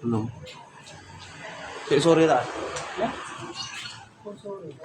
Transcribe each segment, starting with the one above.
Belum. Cek sore tak? Ya? Oh, sorry.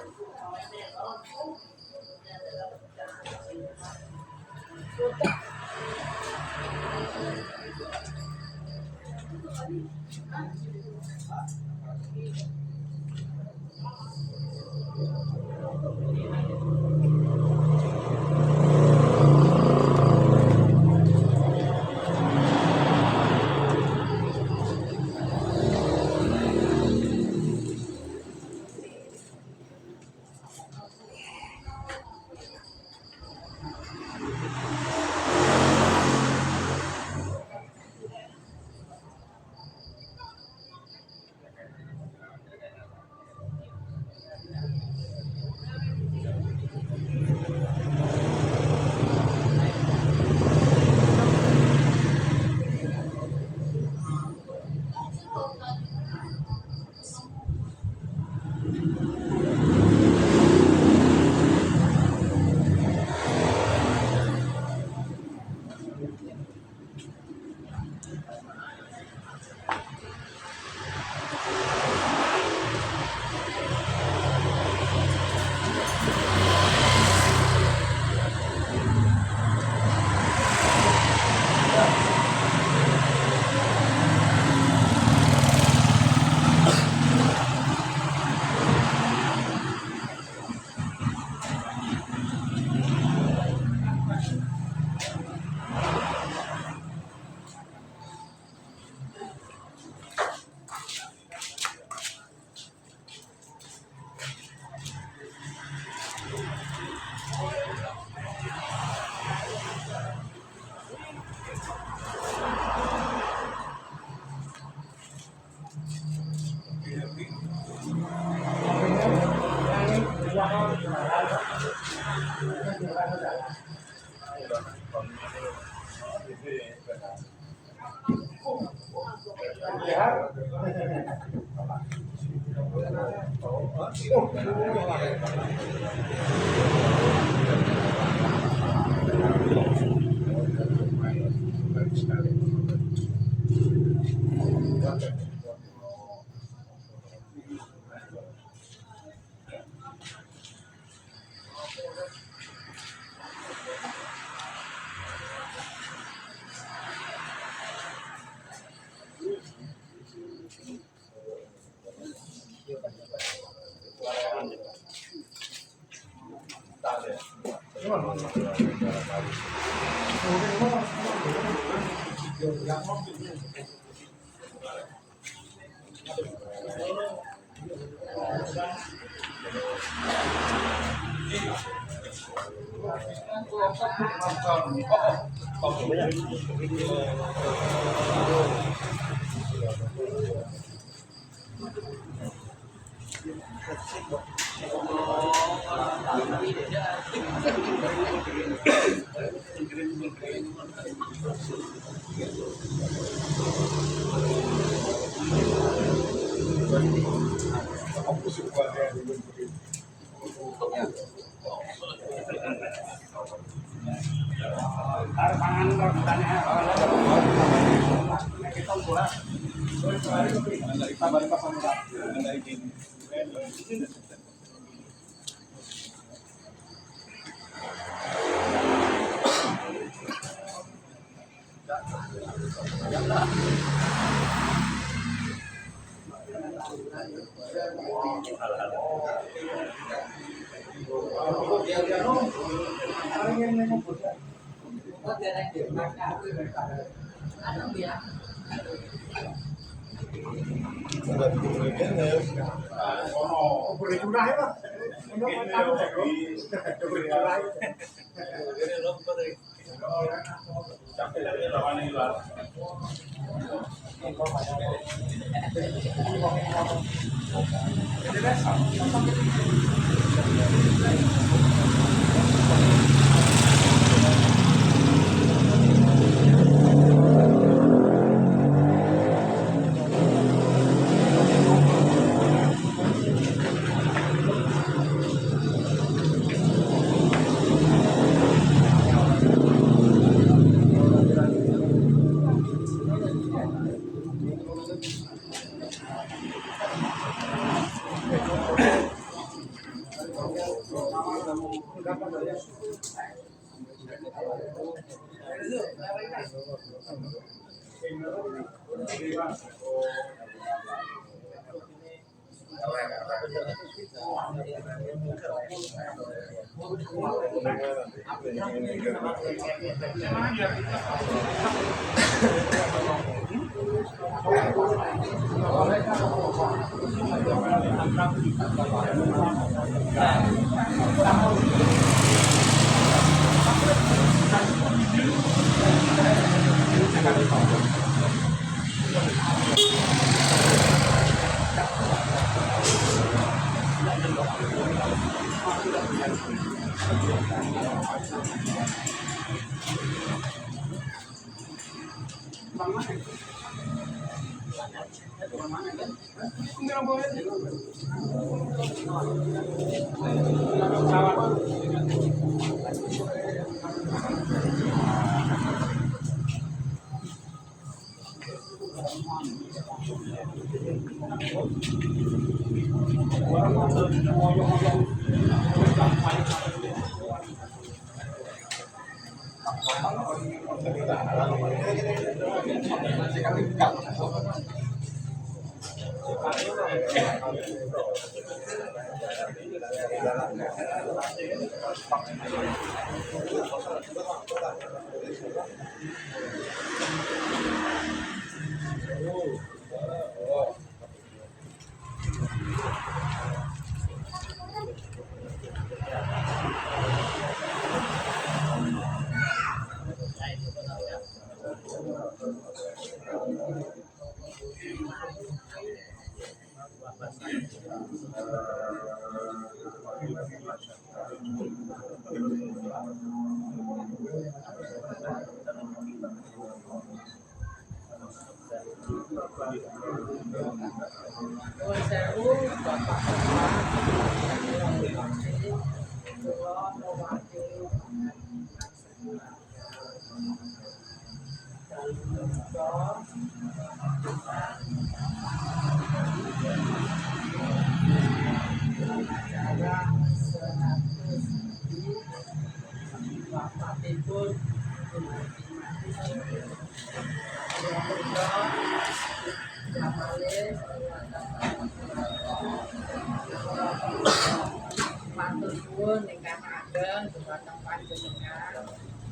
Matur nuwun ingkang ageng dhumateng panjenengan.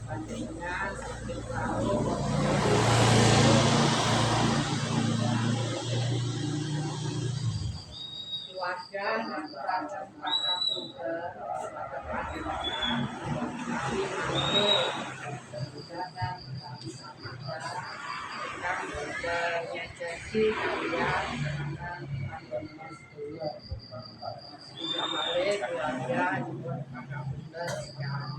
Panjenengan saking rawuh keluarga ngaturaken pangapunten dhumateng panjenengan. Kami mangke undangan kami samangga ingkang boten nyajaki kaliyan dengan panjenengan sedaya. Amale keluarga nyuwun pangapunten sekali.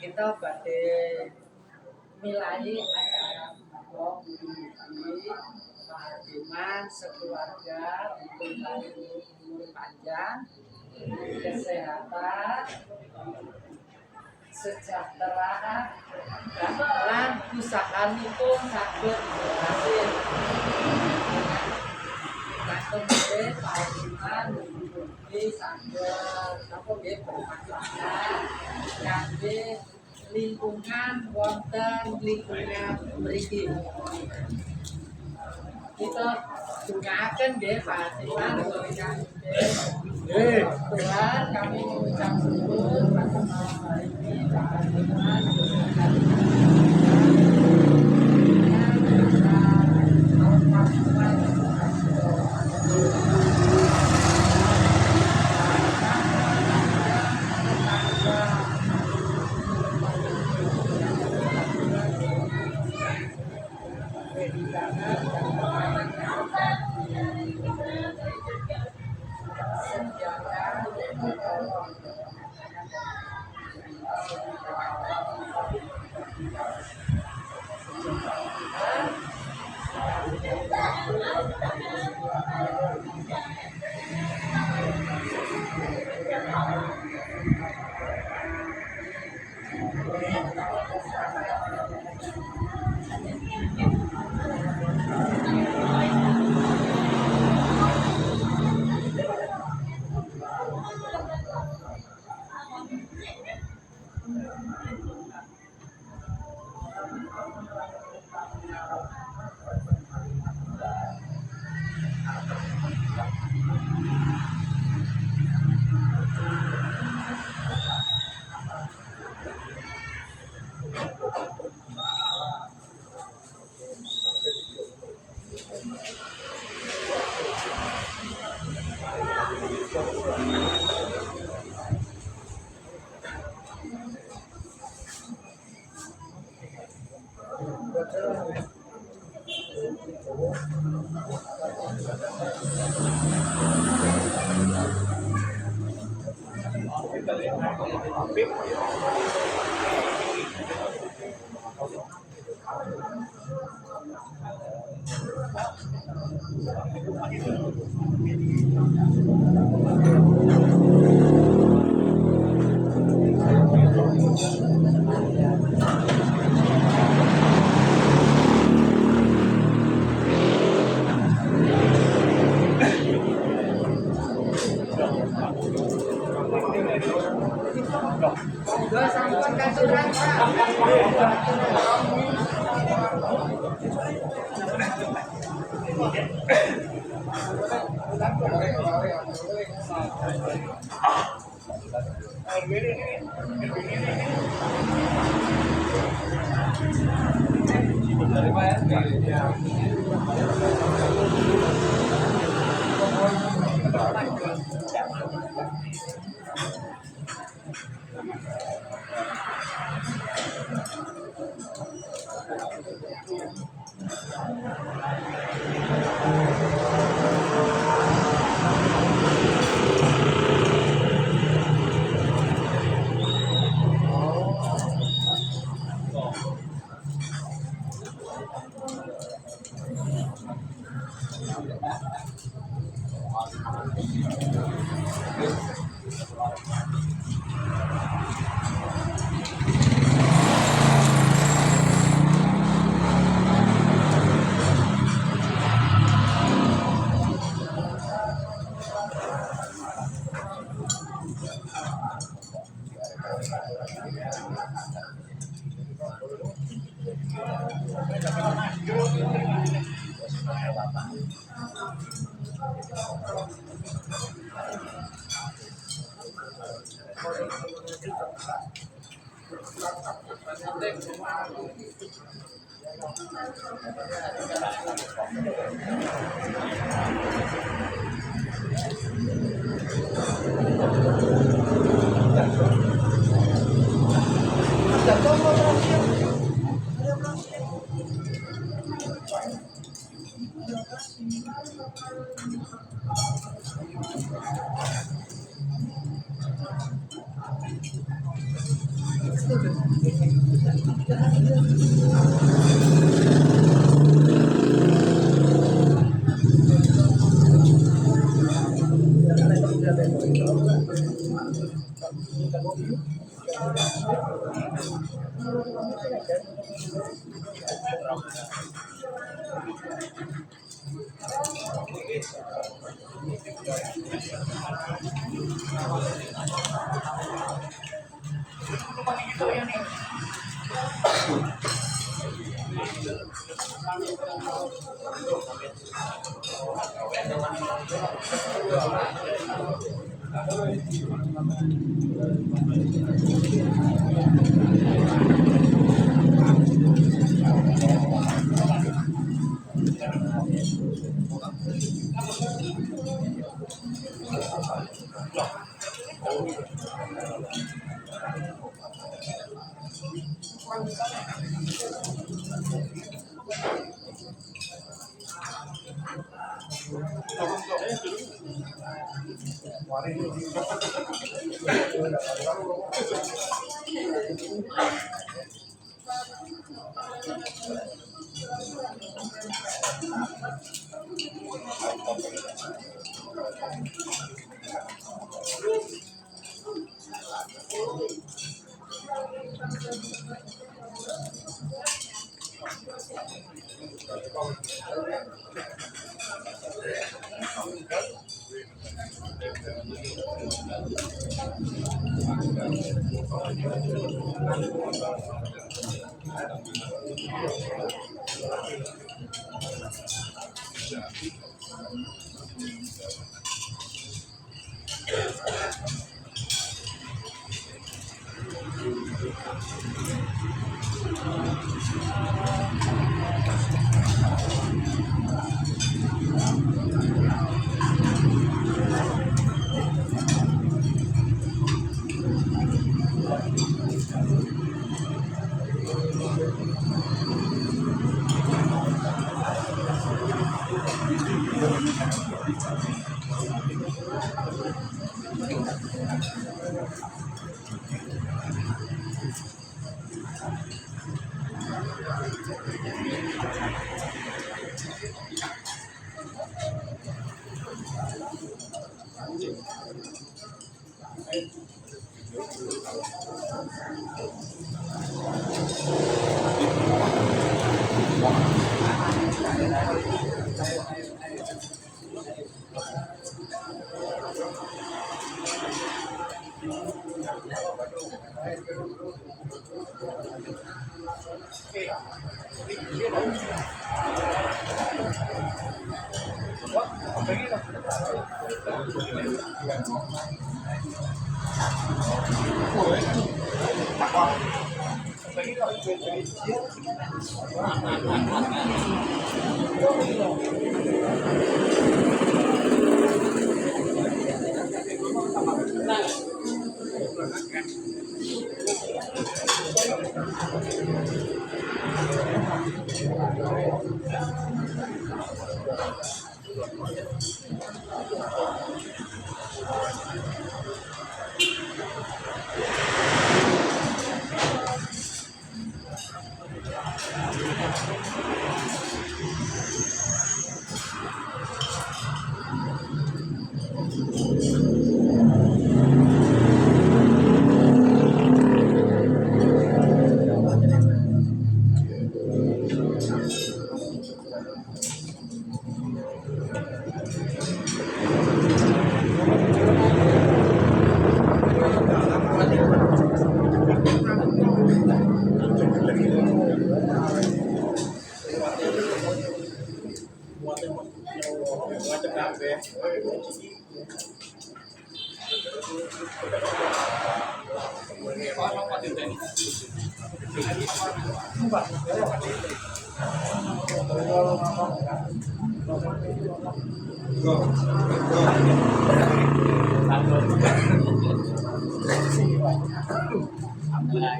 Kita badhe milani acara menawa mugi-mugi Pak sekeluarga dipun umur panjang, kesehatan, sejahtera, lan usahanipun saged berhasil. Kantor nggih panjenengan mugi saged napa nggih bermanfaat kangge lingkungan wonten lingkungan mriki. Kita dongaaken nggih panjenengan ingkang nggih. Tuhan kami mengucap syukur pada malam hari ini panjenengan Dua sampun kasuran Pak.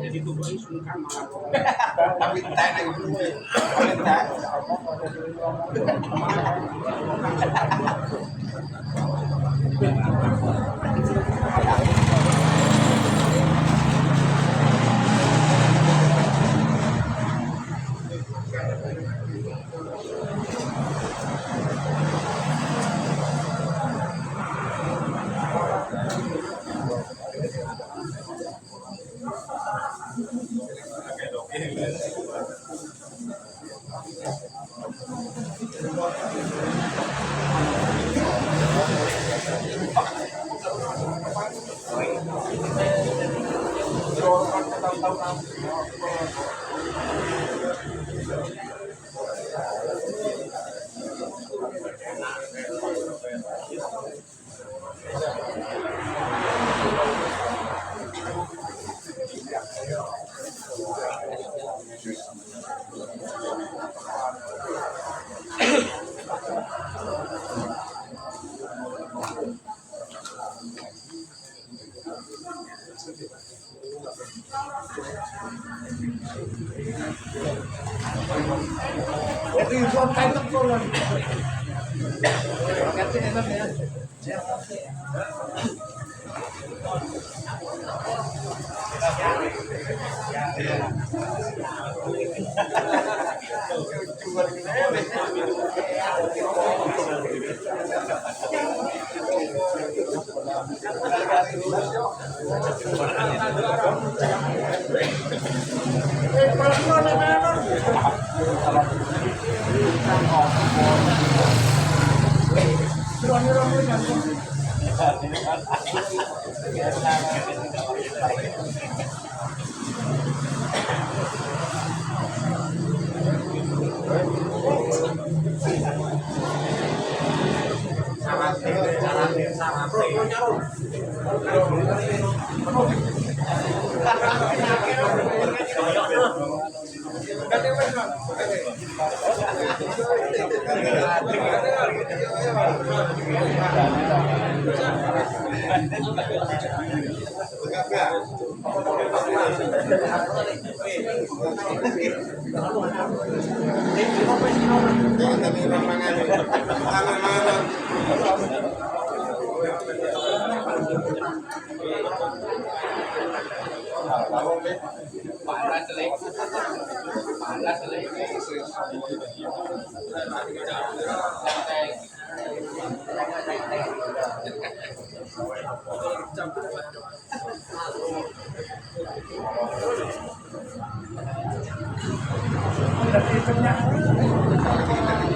Jadi tubuh ini sungkan malah. Tapi tak ada itu. Tapi tak.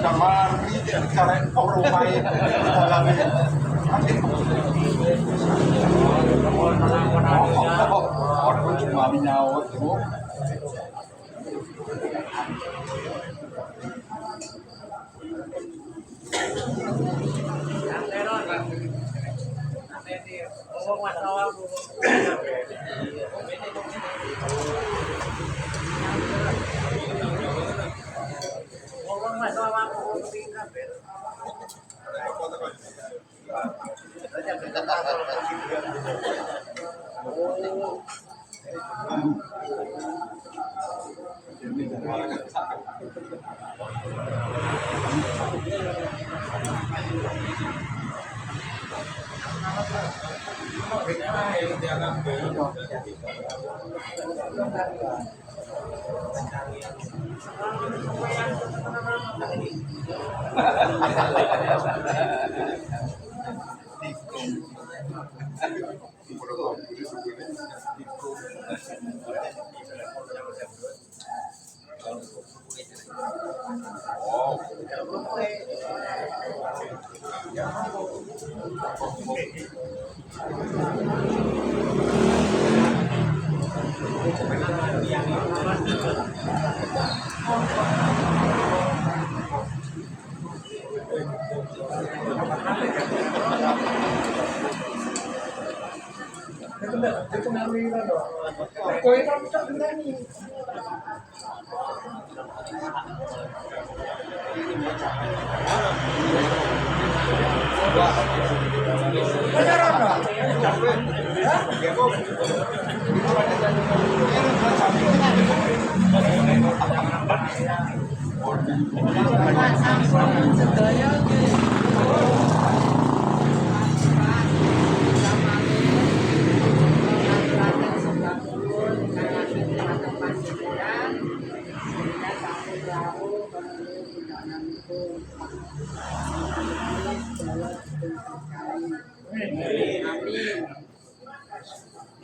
Kamar ini cara orang main dalam orang cuma nyaut itu.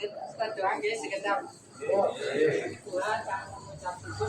Kita doang ya sekedar. Tuhan yang mengucap itu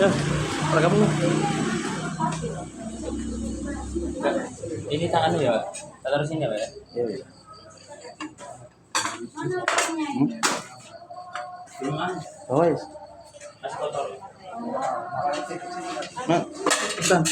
Ya, rekam lu. Ini tangan lu ya, Pak? Taruh sini ya, Pak ya? Iya, iya. Belum ah, Oh, yes. masih kotor. Nah, pesan.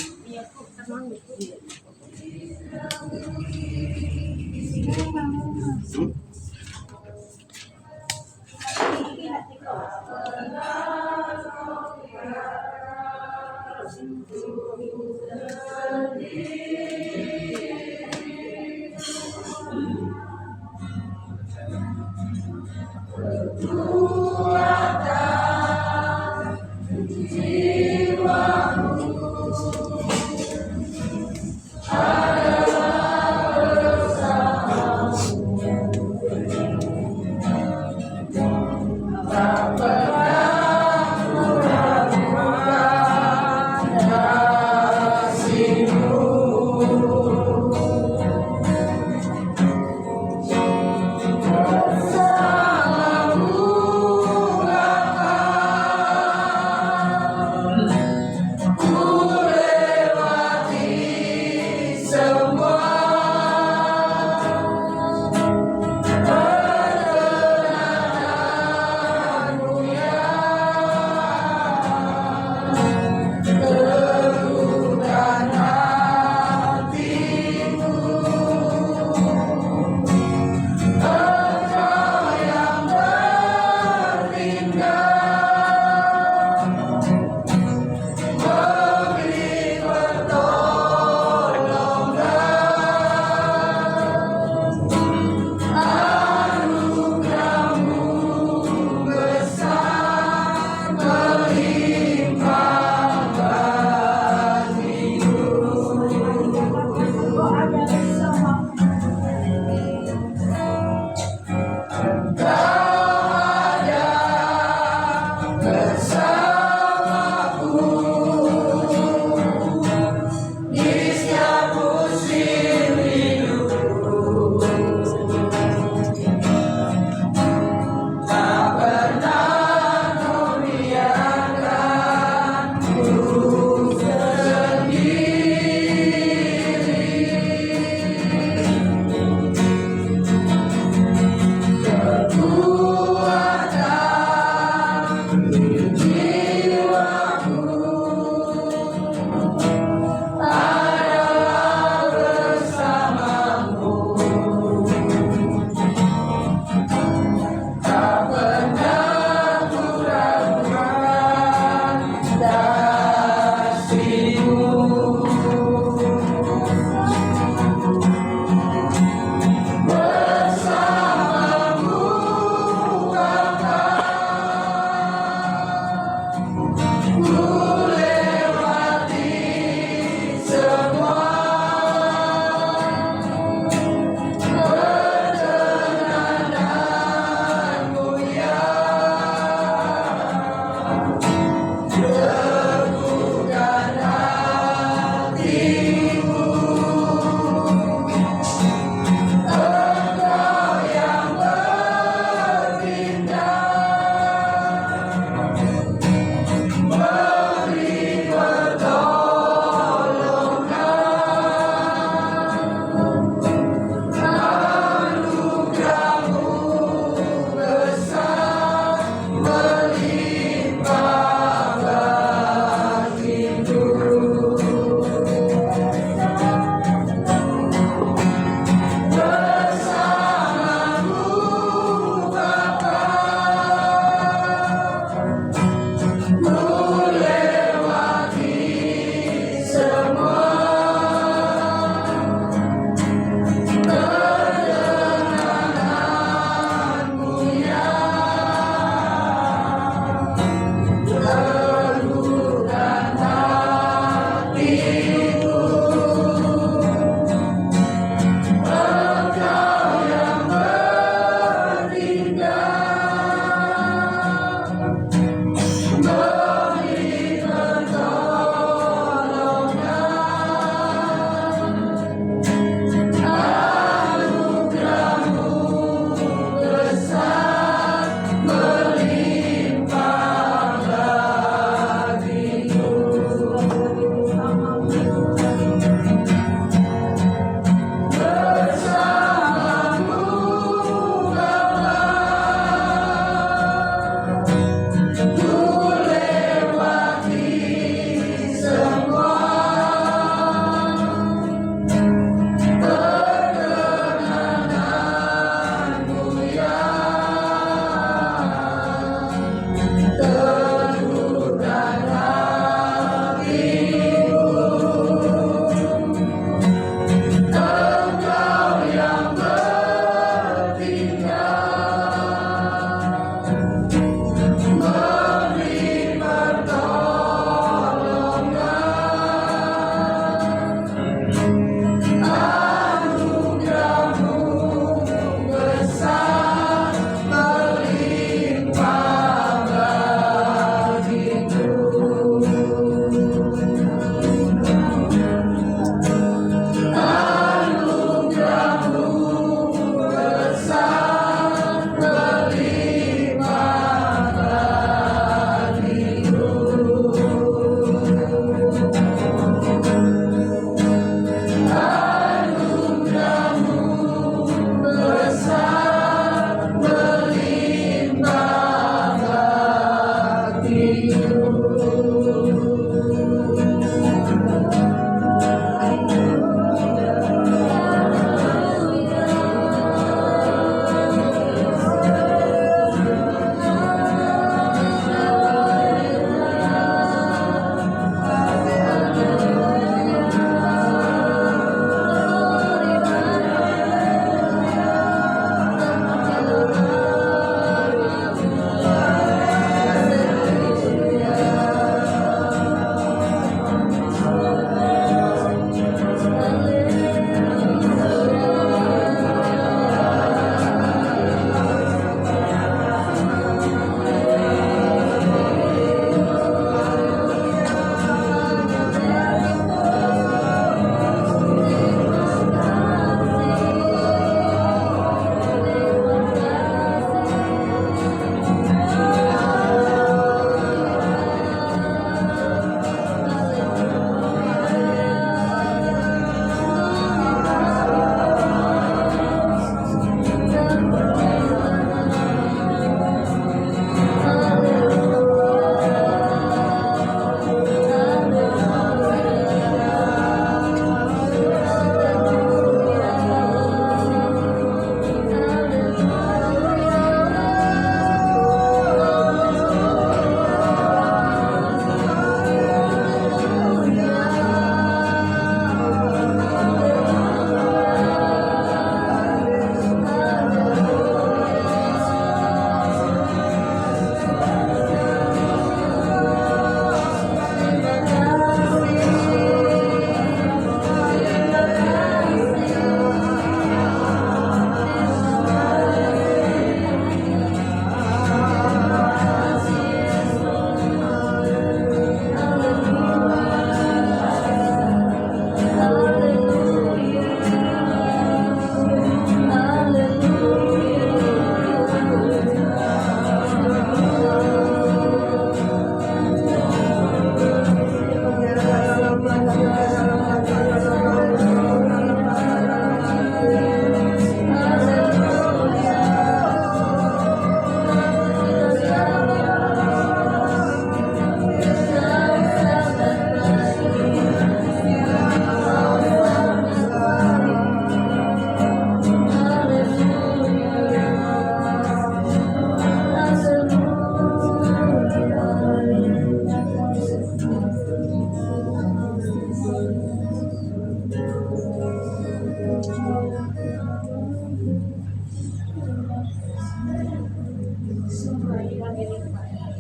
milik mereka.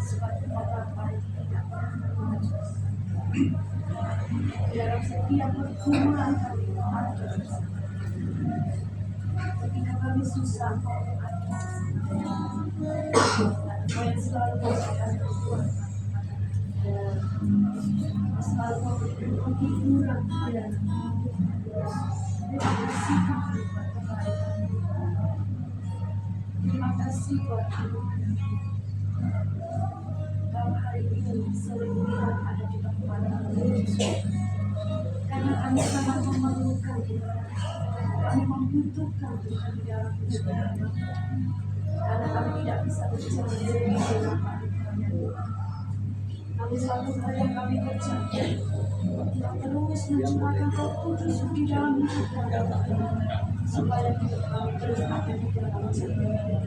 Sebab apa tidak dalam setiap pergumulan kami ada bersama. Ketika kami susah, Kau yang selalu memberikan kekuatan, selalu memberikan penghiburan kepada kami. Terima kasih Tuhan buat kebaikan. Terima kasih buat Tuhan. Dalam hari ini selebihnya ada di tempat kami. Karena kami sangat memerlukan Tuhan. Kami membutuhkan Tuhan di dalam hidup kami. Karena kami tidak bisa berjalan sendiri dalam hidupnya Tuhan. Kami satu hal yang kami percaya, tidak terus mencurahkan Roh Kudus di dalam hidup kami, supaya hidup kami terus ada di dalam jalan.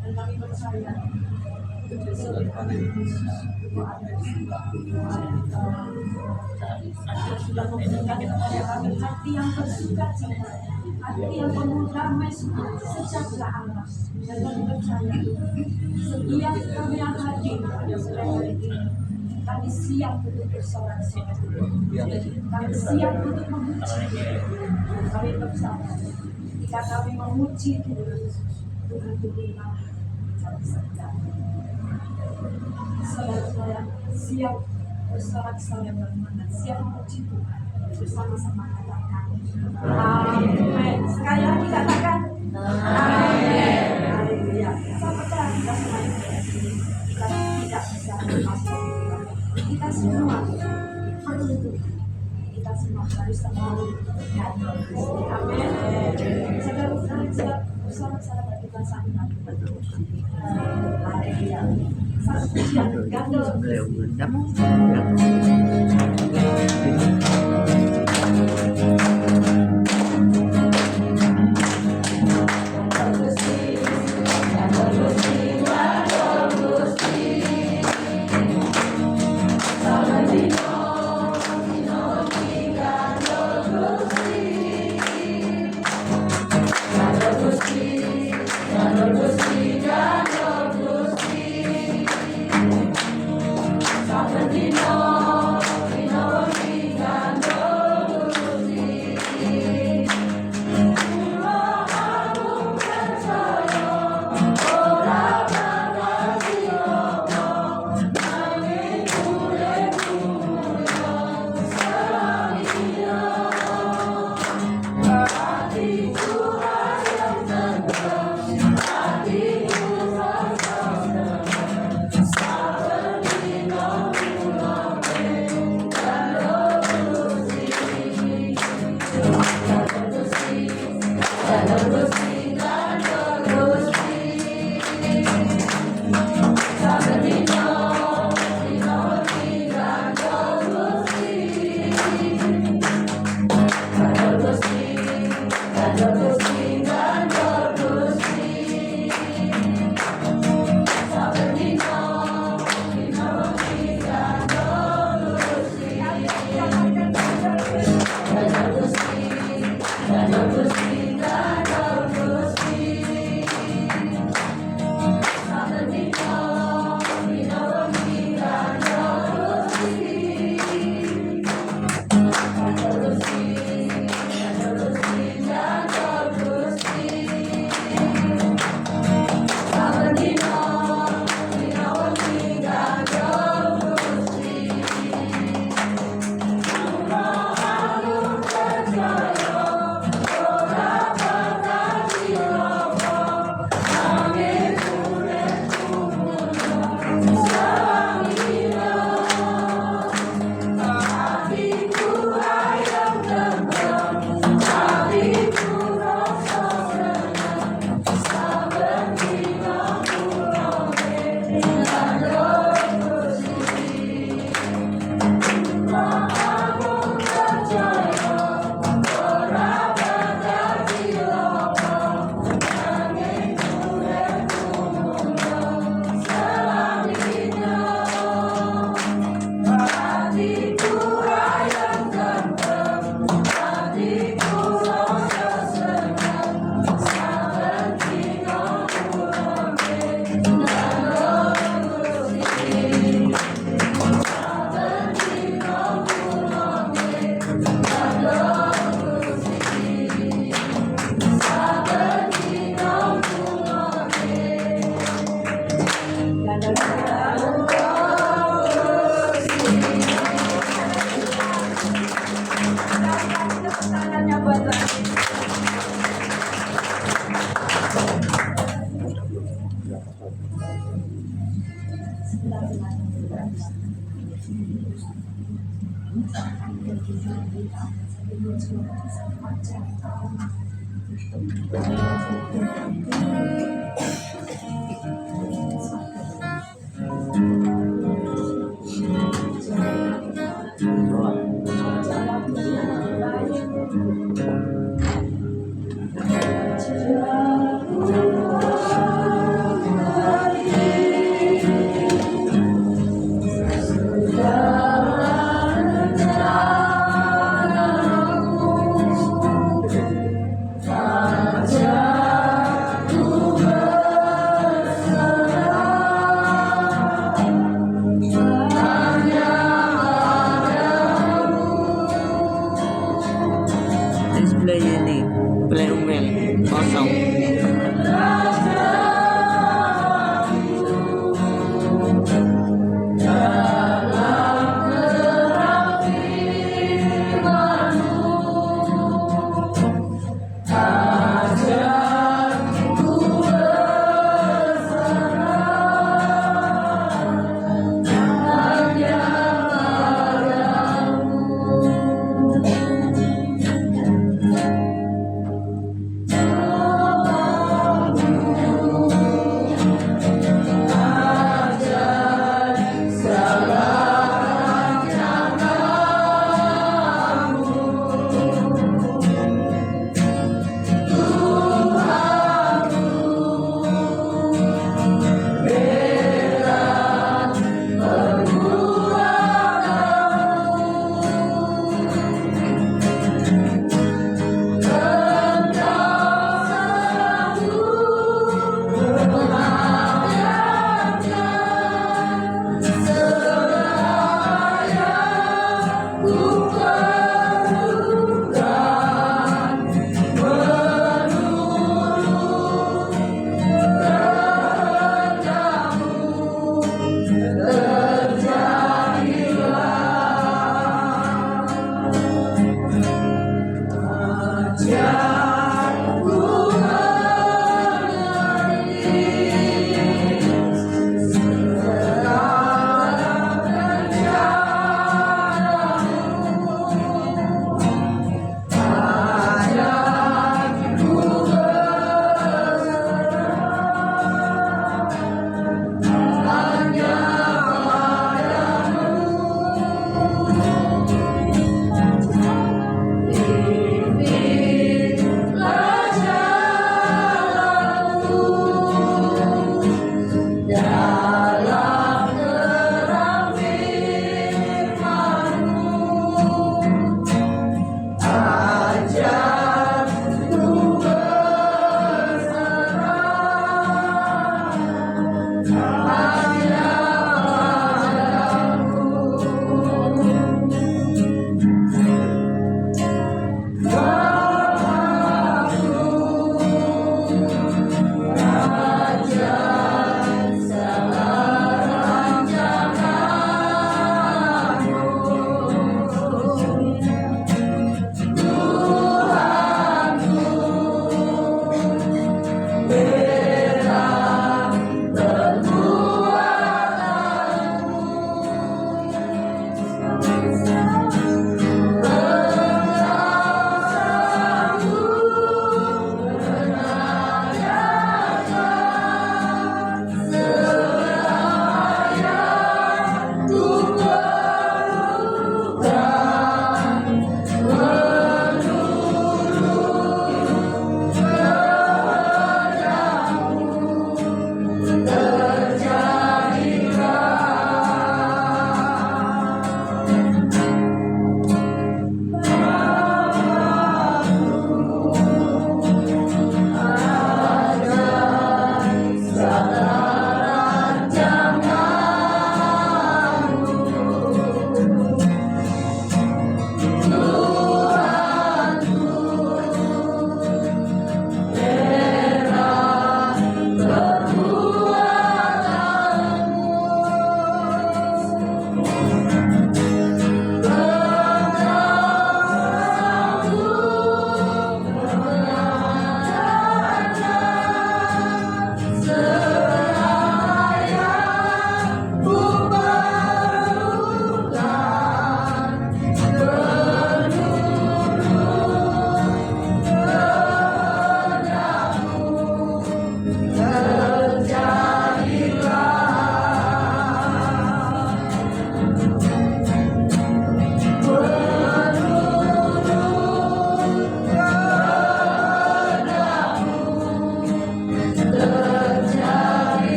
Dan kami percaya, sebagai kami Tuhan ada di sudah memberikan kepada kami hati yang bersuka cita, hati yang penuh damai sejahtera Allah. Dan kami percaya setiap kami yang hadir pada sore hari ini, kami siap untuk bersorak-sorai, kami siap untuk memuji. Kami percaya jika kami memuji Tuhan, Tuhan beriman kami sedang. Saudara-saudara siap bersorak-sorai bermanfaat, siap memuji Tuhan bersama-sama katakan amin. Sekali lagi katakan amin. Haleluya. Saya percaya kita semua kita tidak bisa masuk kita semua perlu Tuhan. Kita semua harus selalu dan amin. Saudara-saudara bersama-sama kita sambut haleluya. Satu pujian gandol. Raja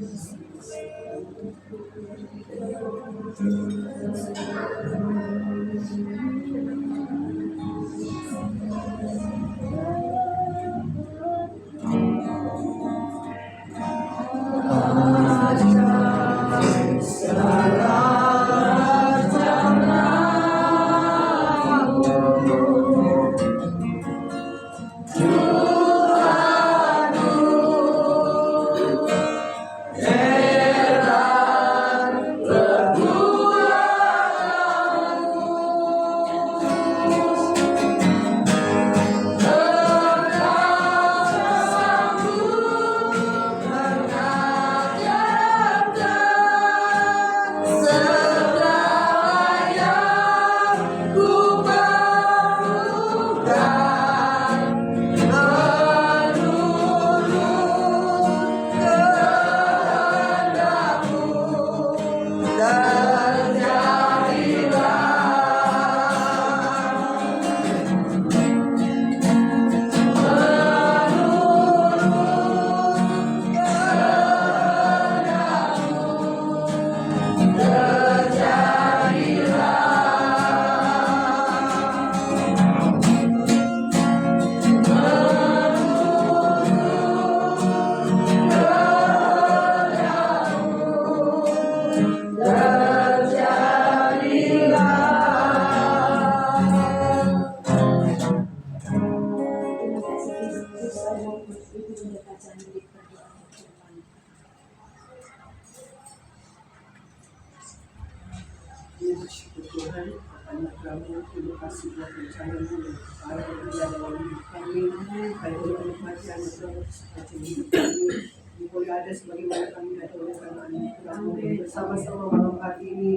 Terima kasih Yesus, saya mau bersyukur mereka jangan diperdoakan Tuhan. Bersyukur Tuhan karena kamu, terima kasih buat rencanamu para bekerja dalam hidup kami, kami boleh menikmati anugerah seperti hidup kami, boleh ada sebagaimana kami ada oleh karena anugerahmu bersama-sama malam hari ini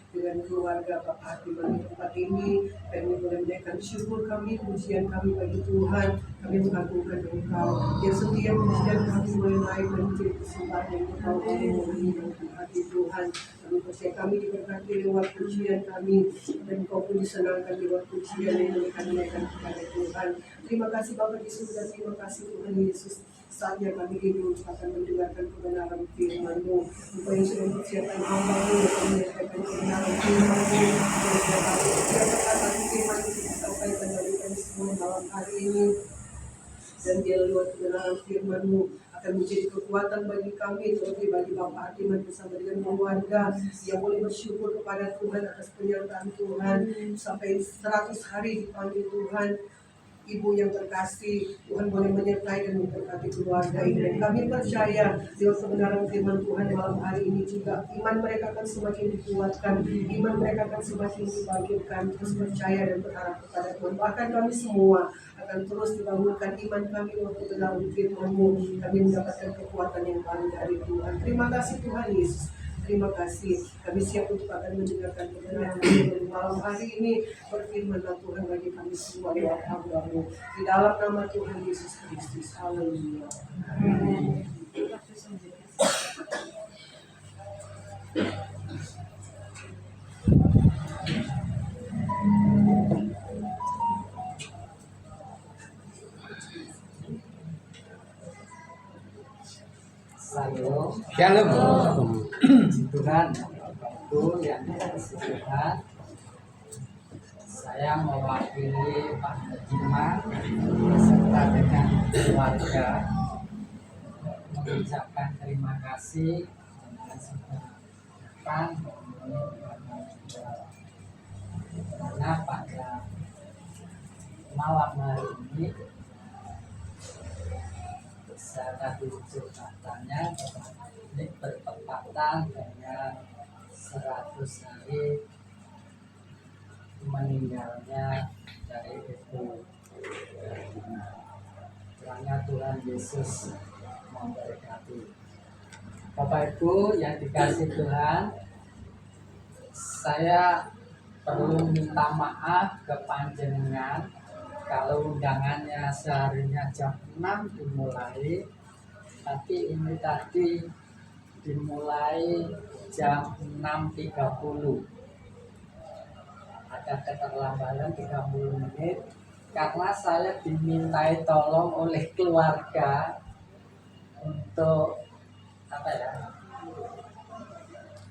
dengan keluarga Bapak Hardiman di tempat ini. Kami boleh menaikkan syukur kami, pujian kami bagi Tuhan. Kami mengagungkan Engkau yang setiap pujian kami boleh naik dan menjadi persembahan yang Engkau menghidupkan hati Tuhan. Kami percaya kami diberkati lewat pujian kami dan Engkau pun disenangkan lewat pujian yang kami naikkan kepada Tuhan. Terima kasih Bapak di surga, terima kasih Tuhan Yesus. Saatnya kami hidup akan mendengarkan kebenaran firman-Mu. Engkau yang sudah mempersiapkan hamba-Mu yang menyampaikan kebenaran firman-Mu. Dan setiap kata firman itu disampaikan dari kami semua malam hari ini. Dan dia lewat kebenaran firman-Mu akan menjadi kekuatan bagi kami, terlebih bagi Bapak Hardiman bersama dengan keluarga yang boleh bersyukur kepada Tuhan atas penyertaan Tuhan sampai 100 hari dipanggil Tuhan. Ibu yang terkasih, Tuhan boleh menyertai dan memberkati keluarga ini. Dan kami percaya lewat kebenaran firman Tuhan malam hari ini juga iman mereka akan semakin dikuatkan, iman mereka akan semakin dibangkitkan, terus percaya dan berharap kepada Tuhan. Bahkan kami semua akan terus dibangunkan iman kami lewat kebenaran firman-Mu. Kami mendapatkan kekuatan yang baru dari Tuhan. Terima kasih Tuhan Yesus. Terima kasih. Kami siap untuk akan mendengarkan kebenaran malam hari ini. Berfirmanlah Tuhan bagi kami semua lewat hamba-Mu. Di dalam nama Tuhan Yesus Kristus. Haleluya. Amin. Shalom. Tuhan, itu yang dikasih Tuhan. Saya mewakili Pak Hajiman beserta dengan keluarga mengucapkan terima kasih dan semoga karena pada malam hari ini saya diucapkannya ini bertepatan dengan 100 hari meninggalnya dari Ibu. Kiranya Tuhan Yesus memberkati. Bapak Ibu yang dikasih Tuhan, saya perlu minta maaf ke panjenengan kalau undangannya seharinya jam 6 dimulai, tapi ini tadi dimulai jam 6.30. Ada keterlambatan 30 menit karena saya dimintai tolong oleh keluarga untuk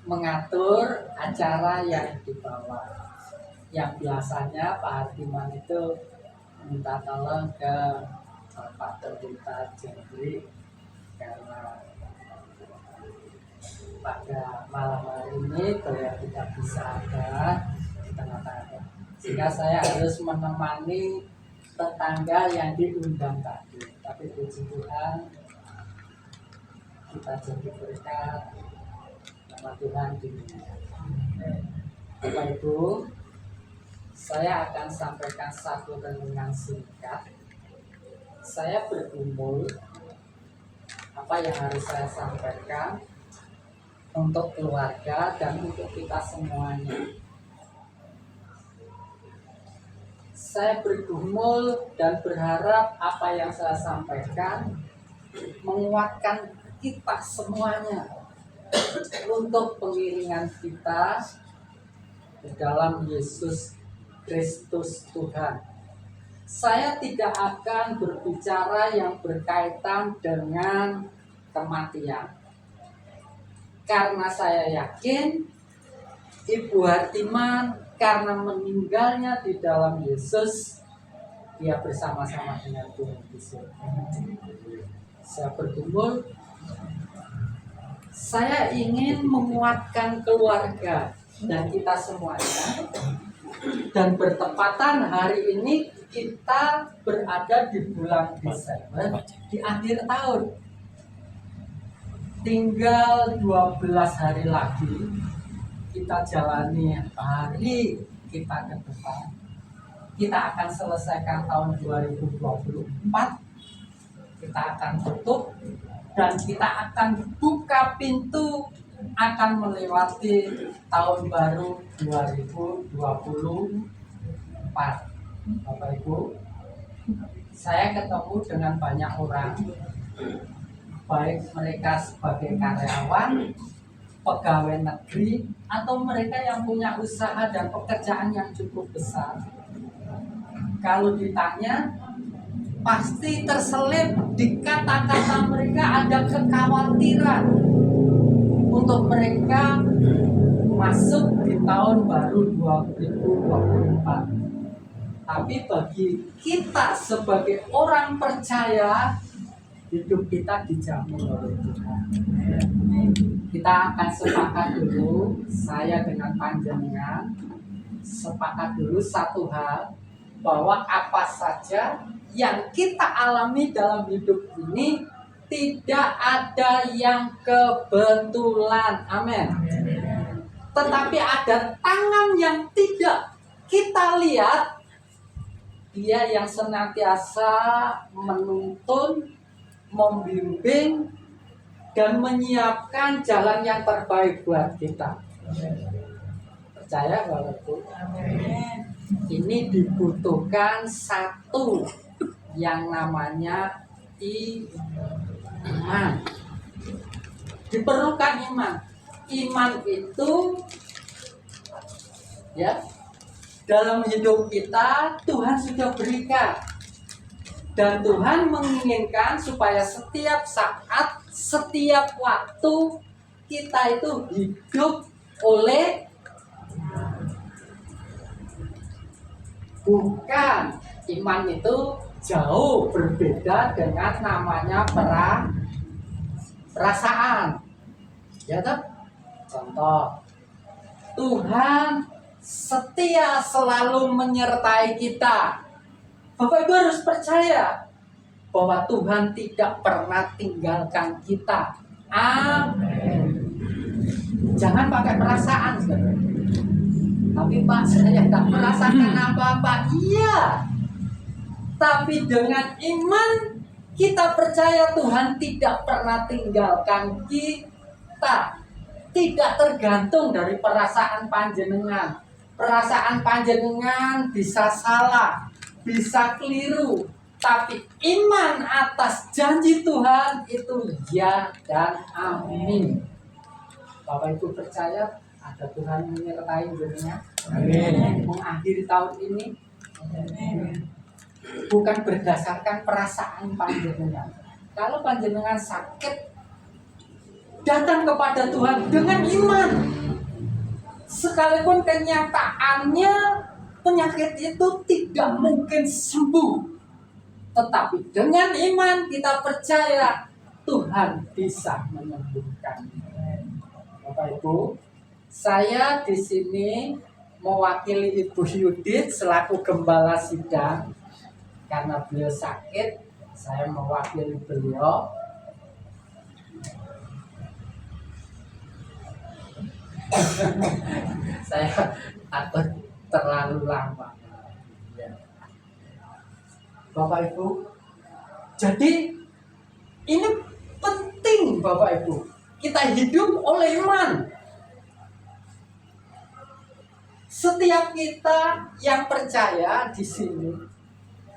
mengatur acara yang dibawa. Yang biasanya Pak Hardiman itu minta tolong ke Pak Tercinta Jendri karena pada malam hari ini beliau tidak bisa ada di tengah-tengah, sehingga saya harus menemani tetangga yang diundang tadi. Tapi puji Tuhan kita jadi berkat, nama Tuhan dimuliakan. Bapak Ibu, saya akan sampaikan satu renungan singkat. Saya bergumul apa yang harus saya sampaikan untuk keluarga dan untuk kita semuanya. Saya bergumul dan berharap apa yang saya sampaikan menguatkan kita semuanya untuk pengiringan kita di dalam Yesus Kristus Tuhan. Saya tidak akan berbicara yang berkaitan dengan kematian, karena saya yakin Ibu Hardiman karena meninggalnya di dalam Yesus, dia bersama-sama dengan Tuhan Yesus. Saya bergumul, saya ingin menguatkan keluarga dan kita semuanya. Dan bertepatan hari ini kita berada di bulan Desember, di akhir tahun. Tinggal 12 hari lagi kita jalani hari kita ke depan. Kita akan selesaikan tahun 2024. Kita akan tutup dan kita akan buka pintu, akan melewati tahun baru 2024. Bapak Ibu, saya ketemu dengan banyak orang, baik mereka sebagai karyawan, pegawai negeri, atau mereka yang punya usaha dan pekerjaan yang cukup besar. Kalau ditanya, pasti terselip di kata-kata mereka ada kekhawatiran untuk mereka masuk di tahun baru 2024. Tapi bagi kita sebagai orang percaya, hidup kita dijamin oleh Tuhan. Kita akan sepakat dulu, saya dengan panjenengan sepakat dulu satu hal, bahwa apa saja yang kita alami dalam hidup ini tidak ada yang kebetulan. Amin. Tetapi ada tangan yang tidak kita lihat, dia yang senantiasa menuntun, membimbing, dan menyiapkan jalan yang terbaik buat kita. Percaya walaupun ini dibutuhkan satu yang namanya iman. Diperlukan iman. Iman itu ya, dalam hidup kita Tuhan sudah berikan, dan Tuhan menginginkan supaya setiap saat, setiap waktu kita itu hidup oleh bukan. Iman itu jauh berbeda dengan namanya perasaan. Ya kan? Contoh, Tuhan setia selalu menyertai kita. Bapak Ibu harus percaya bahwa Tuhan tidak pernah tinggalkan kita. Amin. Jangan pakai perasaan, saudara. Tapi Pak, saya tidak merasakan apa-apa. Iya. Tapi dengan iman kita percaya Tuhan tidak pernah tinggalkan kita. Tidak tergantung dari perasaan panjenengan. Perasaan panjenengan bisa salah, bisa keliru, tapi iman atas janji Tuhan itu ya dan amin. Bapak Ibu percaya ada Tuhan menyertai dirinya. Amin. Mengakhiri tahun ini, amin. Bukan berdasarkan perasaan panjenengan. Kalau panjenengan sakit, datang kepada Tuhan dengan iman. sekalipun kenyataannya penyakit itu tidak mungkin sembuh, tetapi dengan iman kita percaya Tuhan bisa menyembuhkan. Bapak Ibu, saya di sini mewakili Ibu Yudit selaku gembala sidang karena beliau sakit. Saya mewakili beliau. Saya takut terlalu lama. Bapak Ibu, jadi ini penting Bapak Ibu. Kita hidup oleh iman. Setiap kita yang percaya di sini,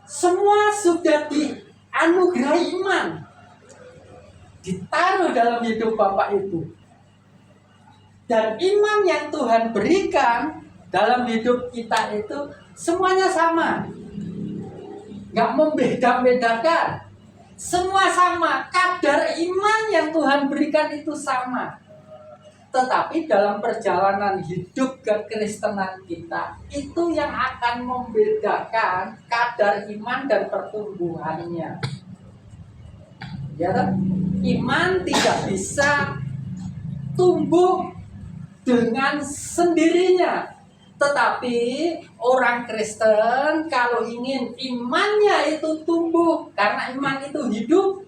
semua sudah dianugerahi iman, ditaruh dalam hidup Bapak Ibu. Dan iman yang Tuhan berikan dalam hidup kita itu semuanya sama, nggak membeda-bedakan. Semua sama, kadar iman yang Tuhan berikan itu sama. Tetapi dalam perjalanan hidup kekristenan kita, itu yang akan membedakan kadar iman dan pertumbuhannya. Ya, iman tidak bisa tumbuh dengan sendirinya. Tetapi orang Kristen kalau ingin imannya itu tumbuh, karena iman itu hidup,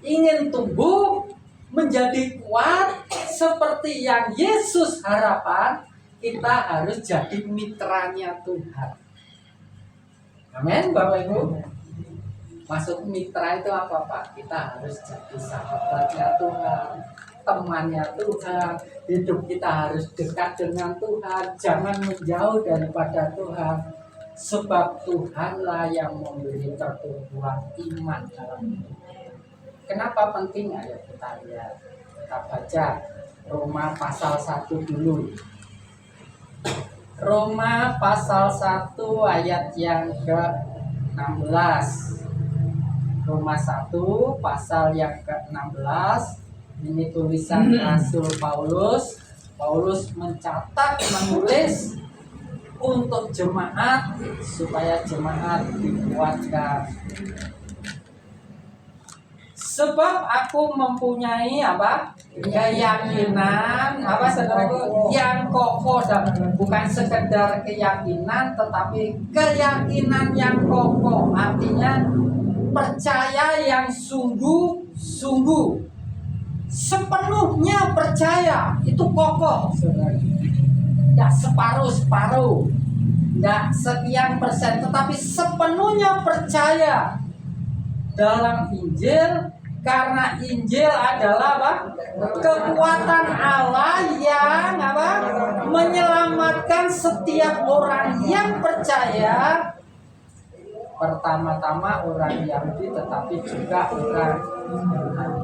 ingin tumbuh menjadi kuat seperti yang Yesus harapkan, kita harus jadi mitranya Tuhan. Amin, Bapak Ibu. Maksud mitra itu apa, Pak? Kita harus jadi sahabatnya Tuhan, temannya Tuhan. Hidup kita harus dekat dengan Tuhan, jangan menjauh daripada Tuhan. Sebab Tuhanlah yang memberi pertumbuhan iman dalam hidup. Kenapa penting? Ayo kita lihat. Kita baca Roma pasal 1 dulu. Roma pasal 1 ayat yang ke-16. Roma 1 pasal yang ke-16. Ini tulisan Rasul Paulus. Paulus mencatat, menulis untuk jemaat supaya jemaat dikuatkan. Sebab aku mempunyai apa? Keyakinan, apa saudaraku? Yang kokoh, dan bukan sekedar keyakinan, tetapi keyakinan yang kokoh. Artinya percaya yang sungguh-sungguh. Sepenuhnya percaya, itu kokoh, saudara. Tidak separuh-separuh, tidak sekian persen, tetapi sepenuhnya percaya dalam Injil, karena Injil adalah apa? Kekuatan Allah yang apa? Menyelamatkan setiap orang yang percaya. Pertama-tama orang Yahudi, tetapi juga orang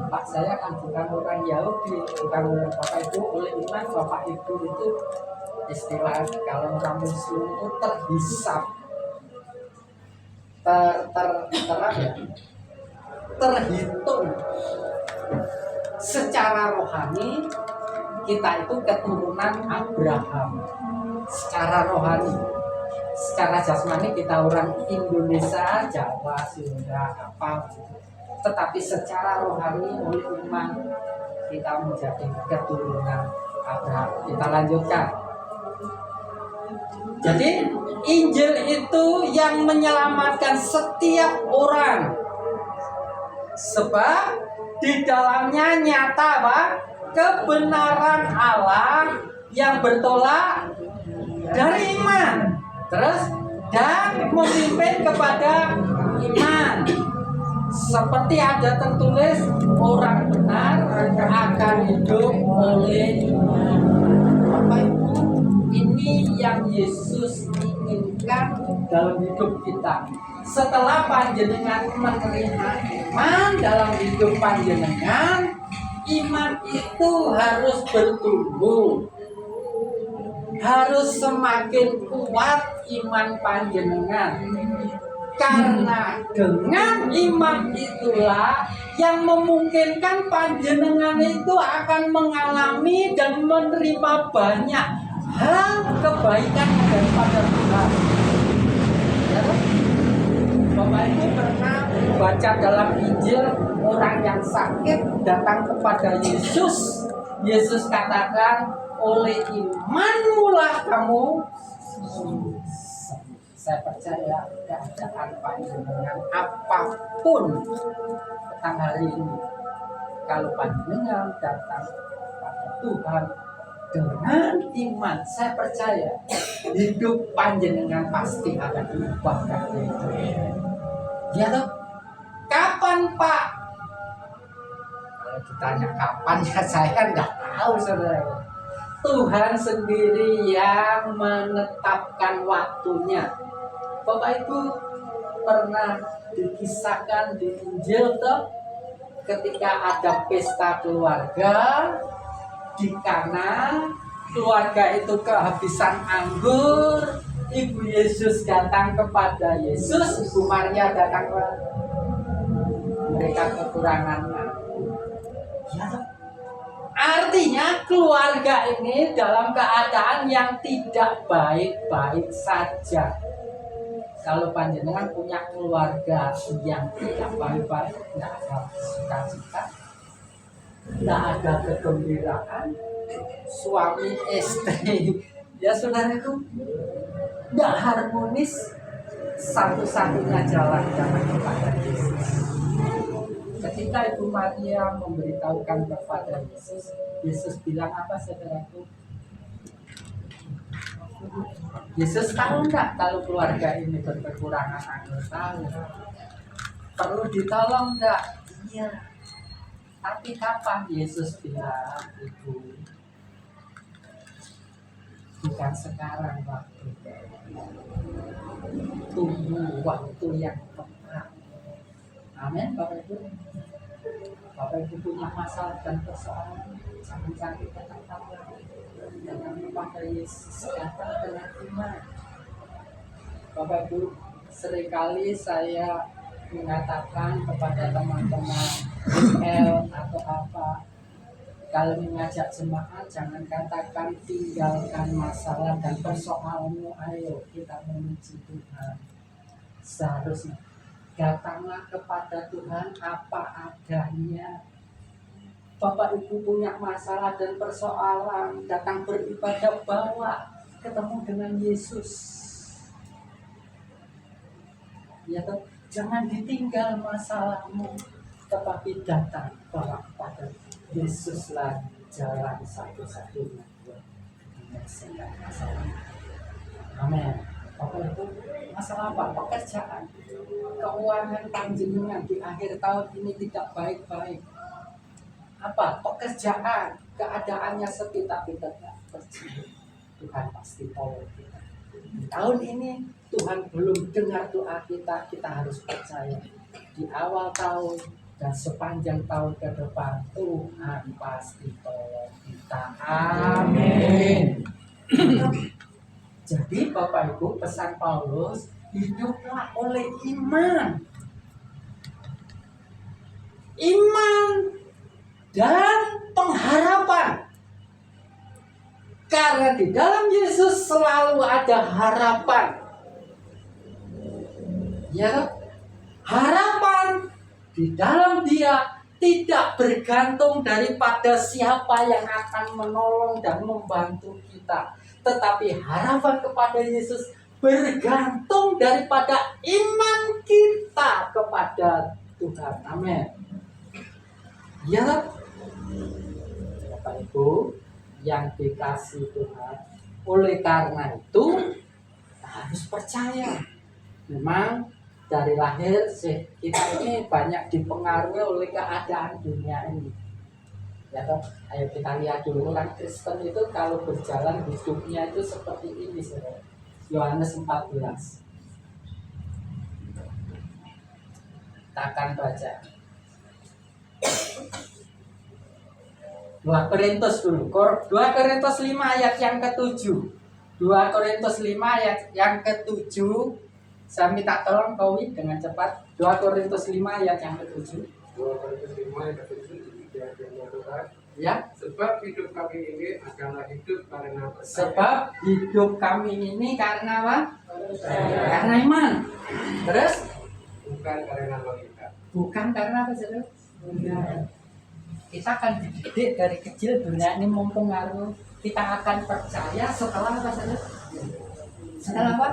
Pak, saya kan bukan orang Yahudi, bukan orang Bapak Ibu. Oleh iman Bapak Ibu itu istilah kalau orang Muslim itu terhisap, terhitung secara rohani. Kita itu keturunan Abraham secara rohani. Secara jasmani kita orang Indonesia, Jawa, Sunda, apa. Tetapi secara rohani oleh iman kita menjadi keturunan Abraham. Kita lanjutkan. Jadi Injil itu yang menyelamatkan setiap orang. Sebab di dalamnya nyata apa? Kebenaran Allah yang bertolak dari iman. Terus dan memimpin kepada iman. Seperti ada tertulis, orang benar akan hidup oleh iman. Bapak Ibu, ini yang Yesus inginkan dalam hidup kita. Setelah panjenengan menerima iman dalam hidup panjenengan, iman itu harus bertumbuh, harus semakin kuat iman panjenengan. Karena dengan iman itulah yang memungkinkan panjenengan itu akan mengalami dan menerima banyak hal kebaikan daripada Tuhan. Ya, Bapak Ibu pernah baca dalam Injil orang yang sakit datang kepada Yesus. Yesus katakan, oleh imanmulah kamu sembuh. Saya percaya keadaan panjenengan apapun petang hari ini, kalau panjenengan datang kepada Tuhan dengan iman, saya percaya hidup panjenengan pasti akan diubahkan. Ya toh? Kapan Pak? Kalau ditanya kapan ya saya nggak tahu saudara. Tuhan sendiri yang menetapkan waktunya. Bapak Ibu pernah dikisahkan di Injil toh, ketika ada pesta keluarga di Kana, keluarga itu kehabisan anggur, Ibu Yesus datang kepada Yesus, Ibu Maria datang ke mereka kekurangan anggur. Ya, artinya keluarga ini dalam keadaan yang tidak baik-baik saja. Kalau panjenengan punya keluarga yang tidak baik-baik, tidak ada sukacita, tidak ada kegembiraan, suami istri, ya saudara itu tidak harmonis, satu-satunya jalan datang kepada Yesus. Ketika Ibu Maria memberitahukan kepada Yesus, Yesus bilang apa saudaraku? Yesus tahu enggak kalau keluarga ini berkekurangan anggur? Tahu. Perlu ditolong enggak? Iya. Tapi kapan? Yesus bilang, Ibu, bukan sekarang waktu. Tunggu waktu yang tepat. Amin, Bapak Ibu. Bapak Ibu punya masalah dan persoalan, jangan cari kata-kata. Jangan kepada Yesus, datang dengan iman. Bapak Ibu, seringkali saya mengatakan kepada teman-teman L atau apa, kalau mengajak jemaat jangan katakan tinggalkan masalah dan persoalanmu, ayo kita memuji Tuhan. Seharusnya datanglah kepada Tuhan apa adanya. Bapak Ibu punya masalah dan persoalan, datang beribadah, bawa ketemu dengan Yesus. Ya toh, jangan ditinggal masalahmu, tetapi datang bawa kepada Yesuslah jalan satu-satunya buat menyelesaikan masalah. Amin. Bapak Ibu, masalah apa? Pekerjaan, keuangan panjenengan di akhir tahun ini tidak baik-baik. Apa? Pekerjaan, keadaannya sepi tapi tetap percaya Tuhan pasti tolong kita. Tahun ini Tuhan belum dengar doa kita, kita harus percaya di awal tahun dan sepanjang tahun ke depan Tuhan pasti tolong kita. Amin. Jadi Bapak Ibu, pesan Paulus, hiduplah oleh iman. Iman dan pengharapan. Karena di dalam Yesus selalu ada harapan. Ya, harapan di dalam Dia tidak bergantung daripada siapa yang akan menolong dan membantu kita, tetapi harapan kepada Yesus bergantung daripada iman kita kepada Tuhan. Amin. Ya, Bapak Ibu yang dikasih Tuhan, oleh karena itu harus percaya. Memang dari lahir kita ini banyak dipengaruhi oleh keadaan dunia ini. Ya toh, ayo kita lihat dulu orang Kristen itu kalau berjalan hidupnya itu seperti ini, saudara. Yohanes 14. Kita akan baca 2 Korintus dulu. 2 Korintus 5 ayat yang ke-7. 2 Korintus 5 ayat yang ke-7. Saya minta tolong Kowi dengan cepat. 2 Korintus 5 ayat yang ke-7. 2 Korintus 5 ayat ke-7. Demikian firman Tuhan. Ya, Sebab hidup kami ini adalah hidup karena percaya. sebab hidup kami ini karena apa? Karena iman. Terus Bukan karena logika. bukan karena apa, saudara? Kita akan dididik dari kecil dunia ini mempengaruhi. Kita akan percaya setelah apa, saudara? Setelah apa?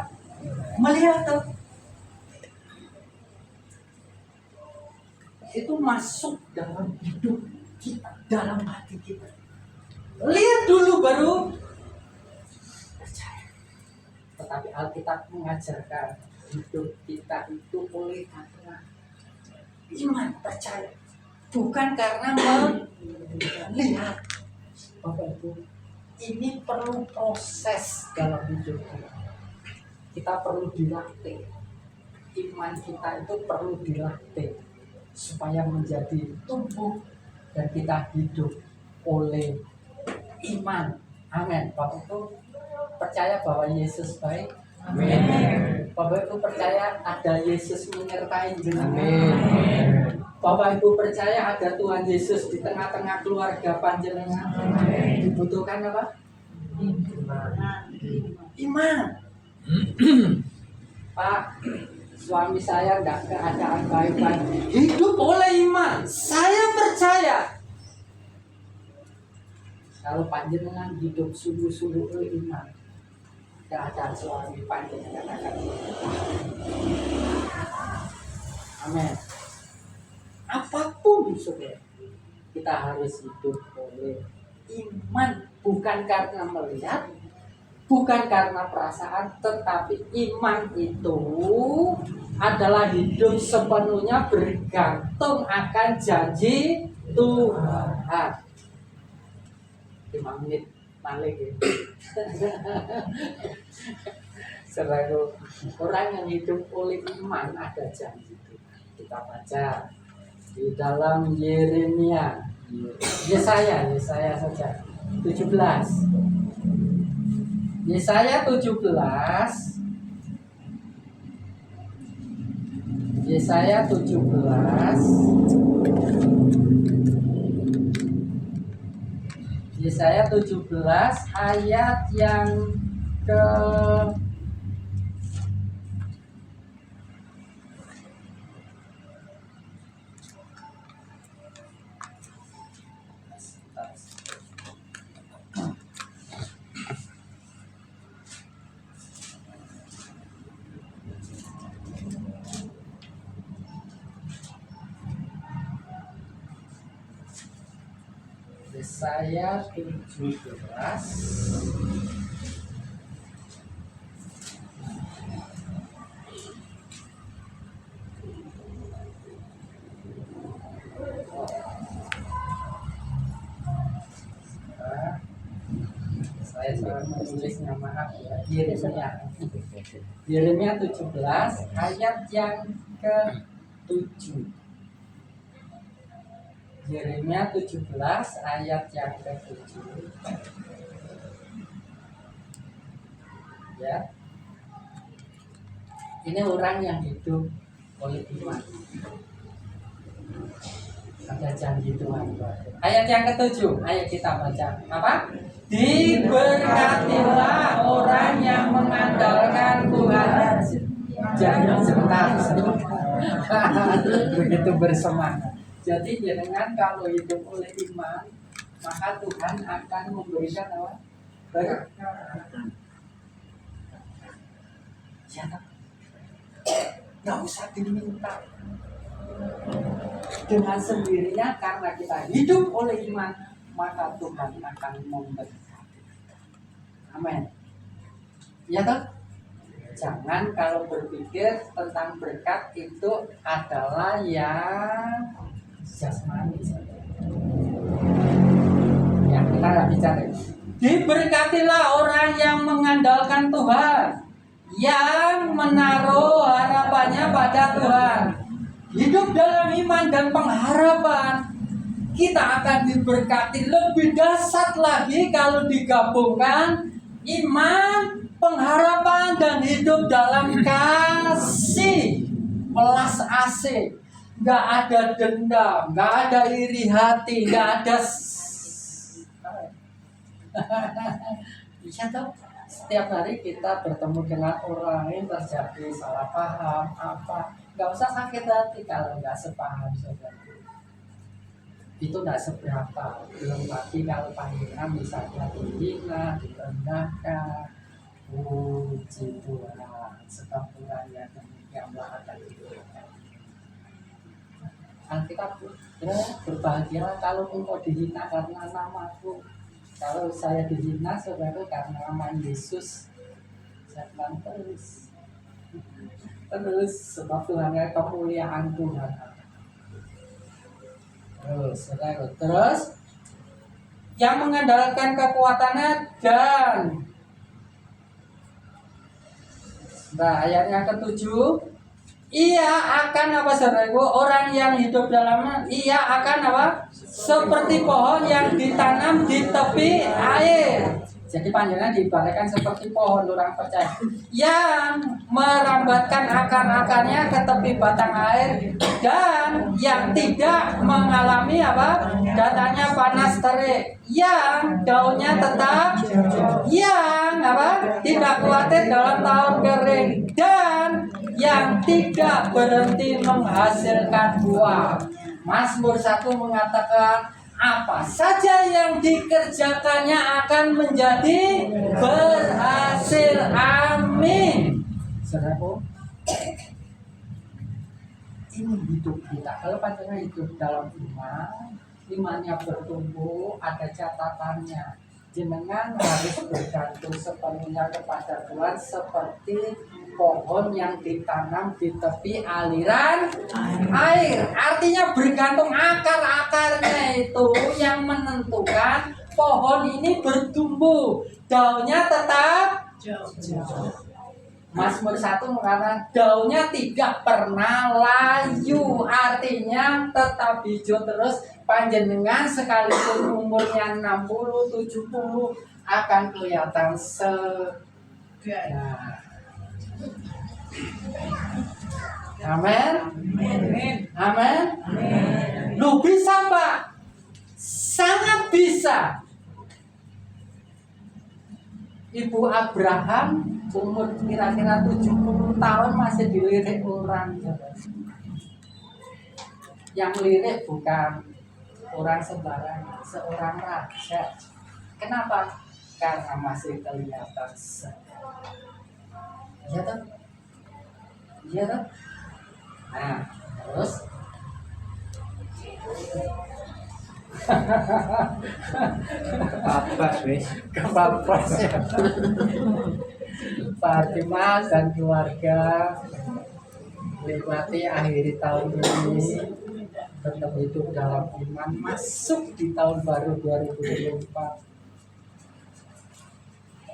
Melihat tuh. Itu masuk dalam hidup kita, dalam hati kita. Lihat dulu baru percaya. Tetapi Alkitab mengajarkan hidup kita itu oleh karena iman, percaya, bukan karena melihat. Bapak Ibu, ini perlu proses dalam hidup kita. Kita perlu dilatih. Iman kita itu perlu dilatih supaya menjadi tumbuh dan kita hidup oleh iman. Amin. Bapak itu percaya bahwa Yesus baik. Amin. Bapak Ibu percaya ada Yesus menyertai jenengan. Bapak Ibu percaya ada Tuhan Yesus di tengah-tengah keluarga panjenengan. Dibutuhkan apa? Iman. Pak, suami saya enggak keadaan baik-baik. Hidup oleh iman. Saya percaya. Kalau panjenengan hidup sungguh-sungguh oleh iman, keadaan suami panjenengan akan amin. Apapun saudara, kita harus hidup oleh iman, bukan karena melihat, bukan karena perasaan, tetapi iman itu adalah hidup sepenuhnya bergantung akan janji Tuhan. 5 menit balik ya. Selalu orang yang hidup oleh iman ada janji Tuhan. Kita baca di dalam Yeremia, Yesaya saja 17. Yesaya 17. Yesaya 17. Yesaya 17 ayat yang ke Yesaya 17 saya salah menulisnya, maaf ya. Yeremia 17 ayat yang ke-7. Yeremia 17 ayat yang ke-7. Ya. Ini orang yang hidup oleh iman. Ada janji Tuhan. Ayat yang ke-7, ayo kita baca. Apa? Diberkatilah orang yang mengandalkan Tuhan. Jangan sebentar. Begitu bersemangat. Jadi jangan kalau hidup oleh iman, maka Tuhan akan memberikan apa? Berkat. Ya, nggak usah diminta. Dengan sendirinya karena kita hidup oleh iman, maka Tuhan akan memberkati. Amin. Ya toh? Jangan kalau berpikir tentang berkat itu adalah yang jasmani. Ya, kita nggak bicara. Diberkatilah orang yang mengandalkan Tuhan, yang menaruh harapannya pada Tuhan. Hidup dalam iman dan pengharapan, kita akan diberkati lebih dahsyat lagi kalau digabungkan iman, pengharapan, dan hidup dalam kasih, welas asih. Gak ada dendam, gak ada iri hati, gak ada Bisa tuh. Setiap hari kita bertemu dengan orang yang terjadi salah paham apa, nggak usah sakit hati kalau nggak sepaham seperti itu nggak seberapa. Belum lagi kalau panggilan misalnya dihina, direndahkan, puji Tuhan, sebab Tuhan yang demikianlah akan diberikan. Alkitab ya, berbahagia kalau engkau dihina karena namaku. Kalau saya dihina saudara karena nama Yesus, saya bilang terus sebab Tuhan kemuliaan Tuhan. Terus yang mengandalkan kekuatannya dan ayat yang ketujuh, ia akan apa saudaraku, orang yang hidup dalamnya, ia akan apa? Seperti pohon yang ditanam di tepi air. Jadi panjangnya diibaratkan seperti pohon, orang percaya, yang merambatkan akar-akarnya ke tepi batang air dan yang tidak mengalami apa? Datanya panas terik, yang daunnya tetap, yang apa? Tidak khawatir dalam tahun kering dan yang tidak berhenti menghasilkan buah. Mazmur 1 mengatakan apa saja yang dikerjakannya akan menjadi berhasil. Amin. Saudaraku, ini hidup kita. Kalau panjangnya hidup dalam iman, imannya bertumbuh, ada catatannya. Jenengan harus bergantung sepenuhnya kepada Tuhan seperti pohon yang ditanam di tepi aliran air. Artinya bergantung akar-akarnya itu yang menentukan pohon ini bertumbuh. Daunnya tetap Mazmur 1 mengatakan daunnya tidak pernah layu, artinya tetap hijau terus. Panjenengan sekalipun umurnya 60, 70 akan kelihatan segar. Amin. Amin. Lu bisa Pak? Sangat bisa. Ibu Abraham umur kira-kira 70 tahun masih dilirik orang. Yang lirik bukan orang sembarangan, seorang raja. Kenapa? Karena masih kelihatan segar. Iya toh? Iya toh? Nah, terus Papas wes. kepapas ya. Fatimah dan keluarga menikmati akhir tahun ini, tetap hidup dalam iman, masuk di tahun baru 2024.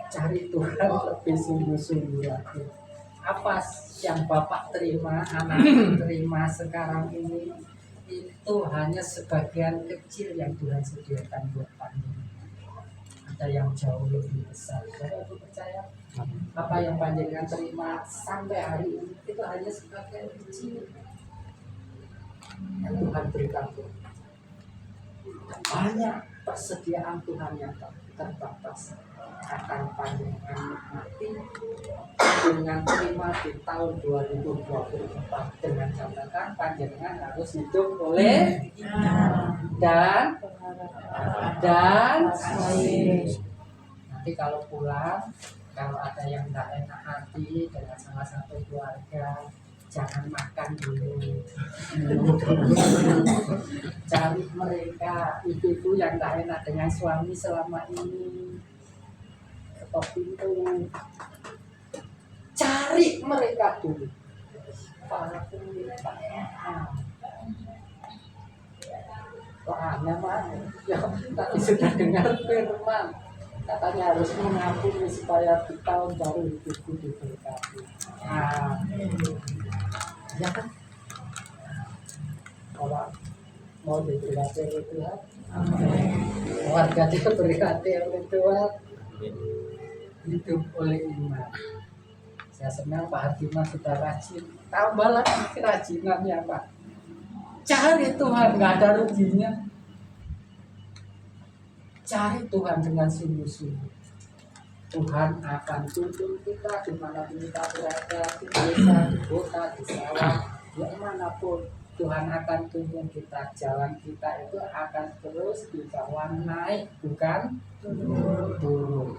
Cari Tuhan lebih sungguh-sungguh lagi. Apa yang Bapak terima, anak terima sekarang ini, itu hanya sebagian kecil yang Tuhan sediakan buat panjenengan. Ada yang jauh lebih besar. Saya percaya apa yang panjenengan terima sampai hari ini itu hanya sebagian kecil yang Tuhan berikan. Banyak persediaan Tuhan yang terbatas akan panjenengan nikmati dengan terima di tahun 2024 dengan catatan panjenengan harus hidup oleh dan nanti kalau pulang, kalau ada yang tidak enak hati dengan salah satu keluarga, jangan makan dulu. Cari mereka, ibu-ibu yang tidak enak dengan suami selama ini, ketok pintu, cari mereka dulu. Para pemilik soalnya mah, ya tadi sudah dengar firman, katanya harus mengampuni supaya di tahun baru hidupku diberkati. Nah, ya kan? Kalau mau diberkati oleh Tuhan, warga diberkati oleh Tuhan, hidup oleh iman. Saya senang Pak Hardiman sudah rajin, tambah lagi kerajinannya Pak. Cari Tuhan, nggak ada ruginya. cari Tuhan dengan sungguh-sungguh. Tuhan akan tuntun kita dimanapun kita berada, di desa, di kota, di sawah, dimanapun. Tuhan akan tuntun kita. Jalan kita itu akan terus dibawa naik, bukan turun.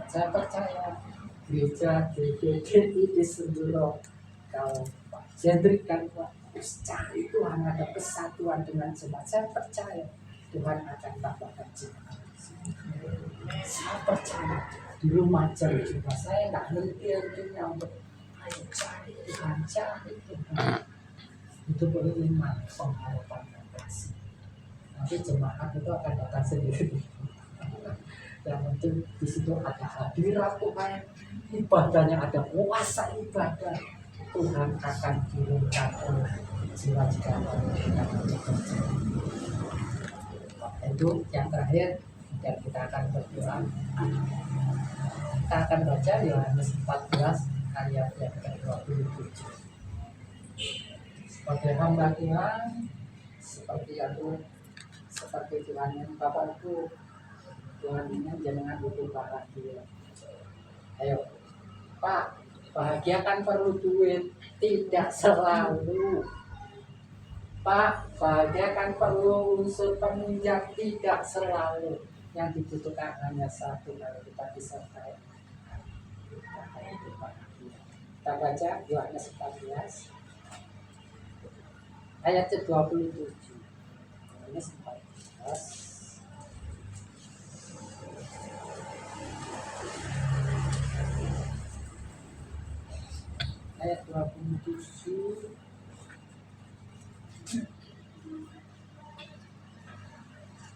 Saya percaya gereja GGG di Senduro, kalau Pak Jendrik kan Pak, cari Tuhan ada kesatuan dengan jemaat. Saya percaya Tuhan akan tambahkan jemaat. Saya percaya di rumah jauh juga saya nggak henti-hentinya untuk ayo cari Tuhan, cari Tuhan. Itu beriman, pengharapan dan kasih. Nanti jemaat itu akan datang sendiri. Yang penting di situ ada hadirat Tuhan, ibadahnya ada kuasa ibadah. Tuhan akan turunkan jiwa-jiwa kita. Itu yang terakhir, dan kita akan berdoa. Kita akan baca Yohanes 14 ayat yang ke-27. Sebagai hamba Tuhan, seperti Tuhan yang Bapakku, Tuhan ini jangan butuh bahagia. Ayo, Pak, bahagia kan perlu duit, tidak selalu. Pak, bahagia kan perlu unsur penunjang, tidak selalu. Yang dibutuhkan hanya satu, kalau kita disertai. Kita baca Yohanes 14 ayat 27. Yohanes 14 ayat 27.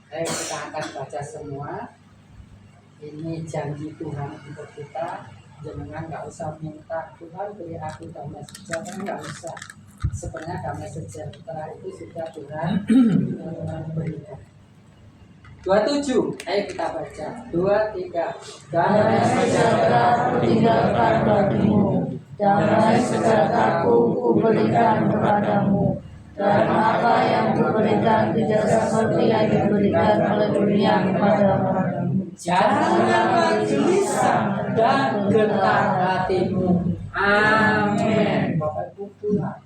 Ayo kita akan baca semua. Ini janji Tuhan untuk kita. Jangan nggak usah minta Tuhan beri aku damai sejahtera, nggak usah. Sebenarnya damai sejahtera itu sudah Tuhan berikan. 27, ayo kita baca. 2, 3. Damai sejahtera kutinggalkan bagimu, damai sejahteraku kuberikan kepadamu. Dan apa yang kuberikan tidak seperti yang diberikan oleh dunia kepadamu. Janganlah gelisah dan gentar hatimu. Amin. Bapak Ibu pulang.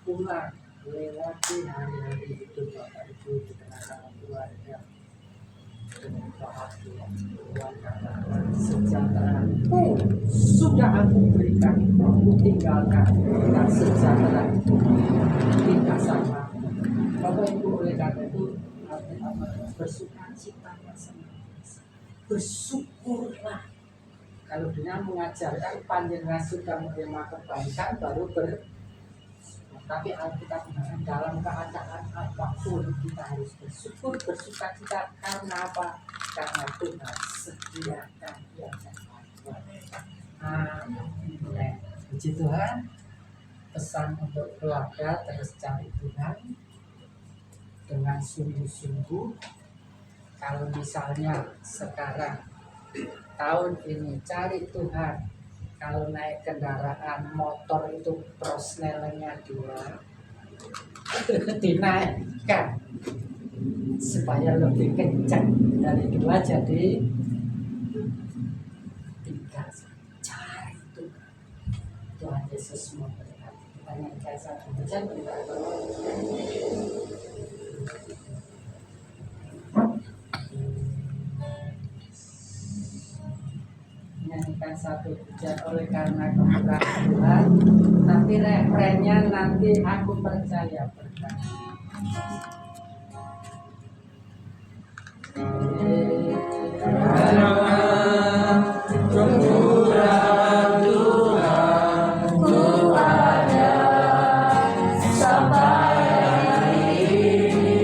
Pulang lewati hari-hari hidup Bapak Ibu di tengah keluarga dengan bahagia. Sejahtera sudah aku berikan, aku tinggalkan dan sejahtera itu tidak sama. Bapak Ibu, oleh karena itu bersuka cita senantiasa, bersyukurlah. Kalau dengan mengajarkan panjenengan sudah menerima kebaikan baru tapi Alkitab mengatakan dalam keadaan apapun kita harus bersyukur, bersuka cita. Karena apa? Karena Tuhan sediakan yang terbaik. Amin. Puji Tuhan. Pesan untuk keluarga, terus cari Tuhan dengan sungguh-sungguh. Kalau misalnya sekarang tahun ini cari Tuhan, kalau naik kendaraan motor itu prosnelnya 2 dinaikkan supaya lebih kencang, dari 2 jadi 3. Cari Tuhan. Tuhan Yesus memberkati. Kita nyanyikan satu bacaan berita. Nyanyikan satu pujian oleh karena kemurahan Tuhan. Nanti refrennya nanti aku percaya berkat. Kemurahan Tuhan ku ada sampai hari ini.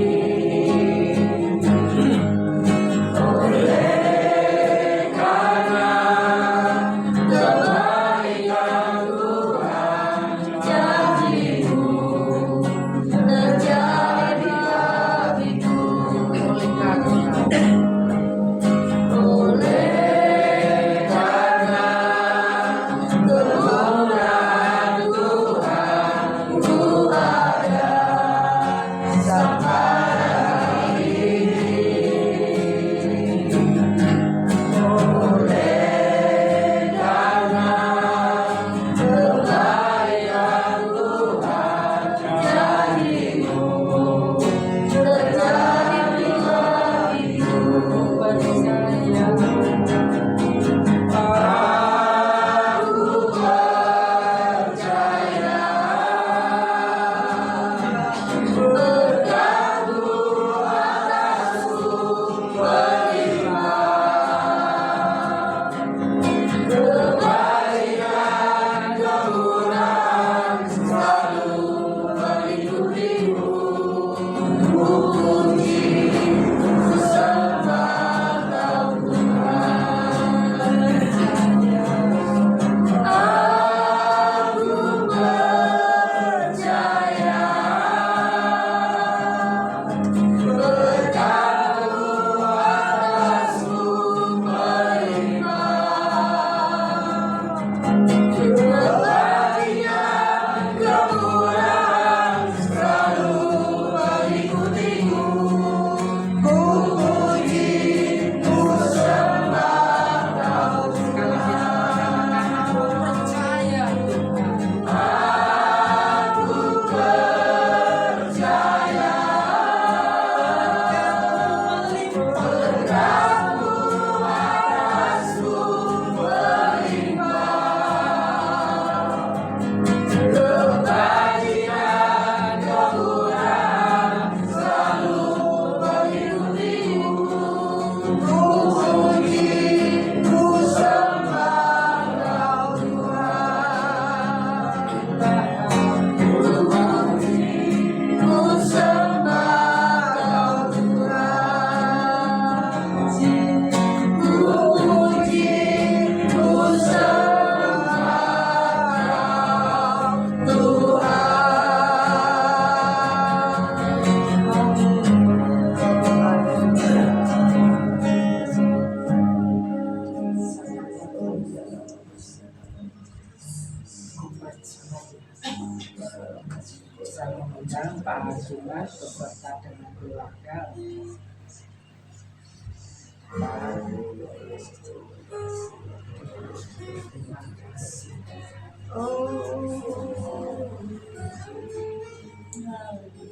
Oleh karena kebaikan Tuhan, janji-Mu terjadi bagiku. Oleh karena kemurahan Tuhan ku ada sampai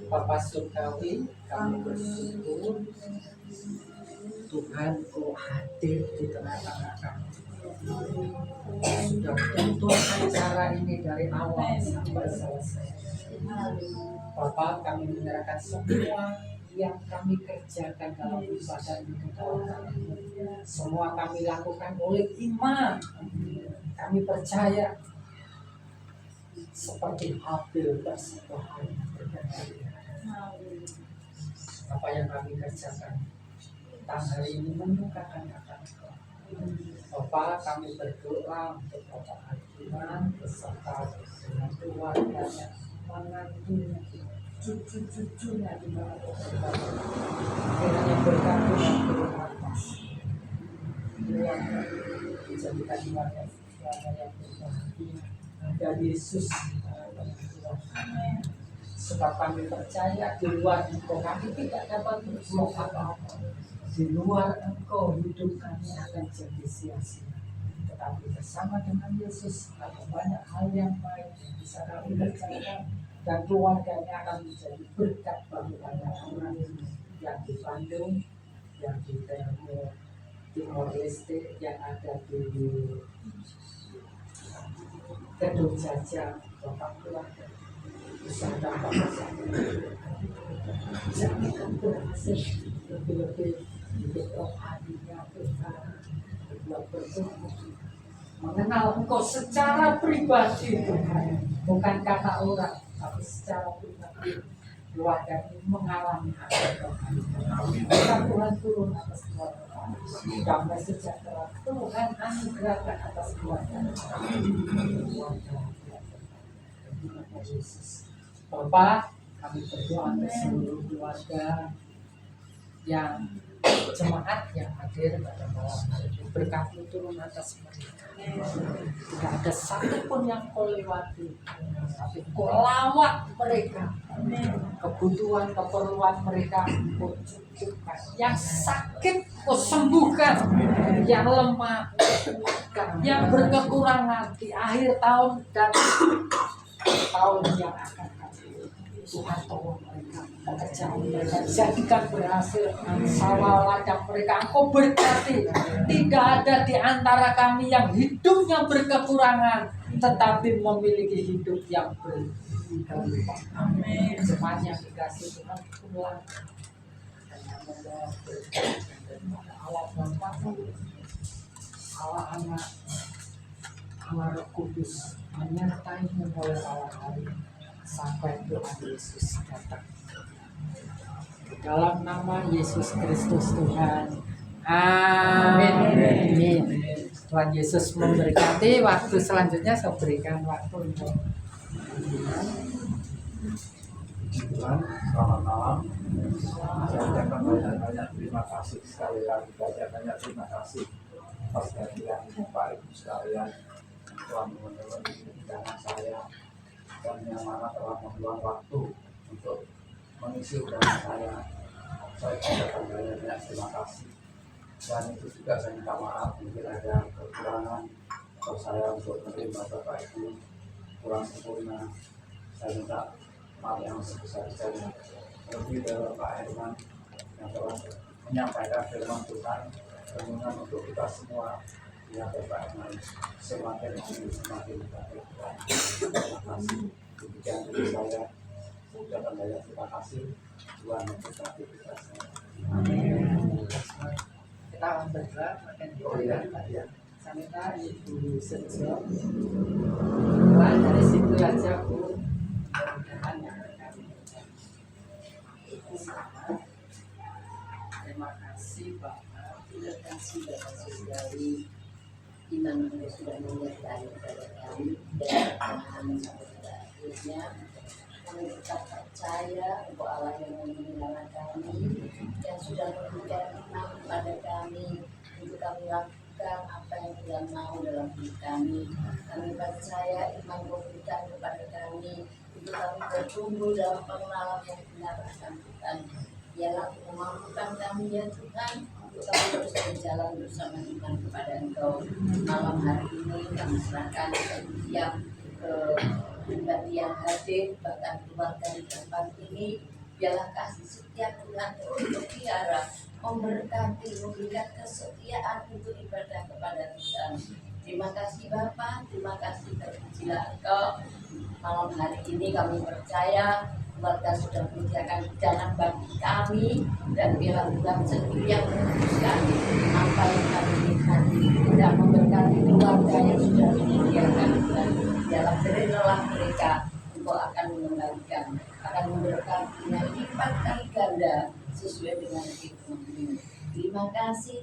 Bapak Surgawi, kami bersyukur Tuhan kau hadir di tengah-tengah kami. Sudah tuntun acara ini dari awal sampai selesai. Bapak, kami menyerahkan semua yang kami kerjakan dalam ibadah ini ke dalam kami. Semua kami lakukan oleh iman. Kami percaya seperti Habil bersembahan berkali-kali. Apa yang kami kerjakan tentang hari ini menyukakan kata Bapak, kami berdoa untuk Bapak Ardiman beserta dengan keluarganya, menantunya, cucu-cucunya di mana kiranya berkat Tuhan turun atas keluarga, dijadikan keluarga yang berbahagia. Ada Yesus sebab kami percaya di luar Engkau kami tidak dapat berbuat apa-apa. Di luar Engkau hidup kami akan jadi sia-sia. Tetapi bersama dengan Yesus ada banyak hal yang baik yang bisa kami kerjakan dan keluarganya akan menjadi berkat bagi banyak orang yang di Bandung, yang di Timor Leste, yang ada di Kedung Jajah, Bapak keluarga. Beserta Bapak jangan akan berhasil lebih-lebih hidup rohaninya kita berbuat bersyukur mengenal Engkau secara pribadi Tuhan, bukan kata orang tapi secara pribadi. Keluarga ini mengalami akan rohani. Tuhan turun atas keluarga, damai sejahtera Tuhan anugerahkan atas keluarga. Yesus. Bapak, kami berdoa untuk seluruh keluarga yang jemaat yang hadir pada malam hari ini. Berkat-Mu turun atas mereka. Tidak ada satupun yang Kau lewati, tapi Kau lawat mereka. Kebutuhan, keperluan mereka Kau cukupkan. Yang sakit Kau sembuhkan, yang lemah kuatkan, yang berkekurangan di akhir tahun dan tahun yang akan datang. Tuhan tolong mereka, pekerjaan mereka jadikan berhasil, sawah ladang mereka Engkau berkati. Tidak ada di antara kami yang hidupnya berkekurangan, tetapi memiliki hidup yang berlimpah. Amin. Jemaat yang dikasih Tuhan pulang dengan membawa berkat daripada Allah Bapa, Allah Anak, Allah Roh Kudus menyertai mulai awal hari sampai Tuhan Yesus datang. Dalam nama Yesus Kristus Tuhan. Amin. Amin. Tuhan Yesus memberkati. Waktu selanjutnya saya berikan waktu untuk Tuhan, selamat malam. Saya ucapkan banyak-banyak terima kasih sekali lagi, banyak-banyak terima kasih atas kehadiran Bapak Ibu sekalian telah memenuhi undangan saya dan yang mana telah meluang waktu untuk mengisi undangan saya. Saya ucapkan banyak-banyak terima kasih. Dan itu juga saya minta maaf mungkin ada kekurangan atau saya untuk menerima Bapak Ibu kurang sempurna. Saya minta maaf yang sebesar-besarnya. Lebih dari Pak Herman yang telah menyampaikan firman Tuhan, renungan untuk kita semua. Ya Bapak Herman, semakin tinggi semakin baik. Terima kasih. Demikian dari saya. Ucapan banyak terima kasih. Tuhan memberkati kita semua. Amin. Kita akan berdoa makan Oh iya, iya. saya minta Ibu Sejo mulai dari situ aja Bu. Mudah-mudahan yang kami bersama. Terima kasih Bapak. Terima kasih Bapak Surgawi, Imam yang sudah menyertai kepada kami dan kami sampai pada akhirnya. Kami tetap percaya bahwa Allah yang menyelamatkan kami, yang sudah memberikan iman kepada kami untuk kami lakukan apa yang Dia mau dalam hidup kami. Kami percaya iman memberikan kepada kami untuk kami bertumbuh dalam pengenalan yang benar akan Tuhan. Biarlah memampukan kami ya Tuhan, untuk kami terus berjalan bersama iman kepada Engkau. Malam hari ini kami serahkan setiap pribadi yang hadir, bahkan keluarga di tempat ini. Biarlah kasih setia Tuhan terus berpiara, memberkati, memberikan kesetiaan untuk ibadah kepada Tuhan. Terima kasih Bapa, terima kasih terpujilah Engkau. Malam hari ini kami percaya keluarga sudah menyediakan hidangan bagi kami, dan biarlah Tuhan sendiri yang memutuskan apa yang kami nikmati dan memberkati keluarga yang sudah menyediakan Tuhan. Biarlah berilah mereka, Engkau akan mengembalikan, akan memberkatinya lipat kali ganda sesuai dengan firman-Mu. Terima kasih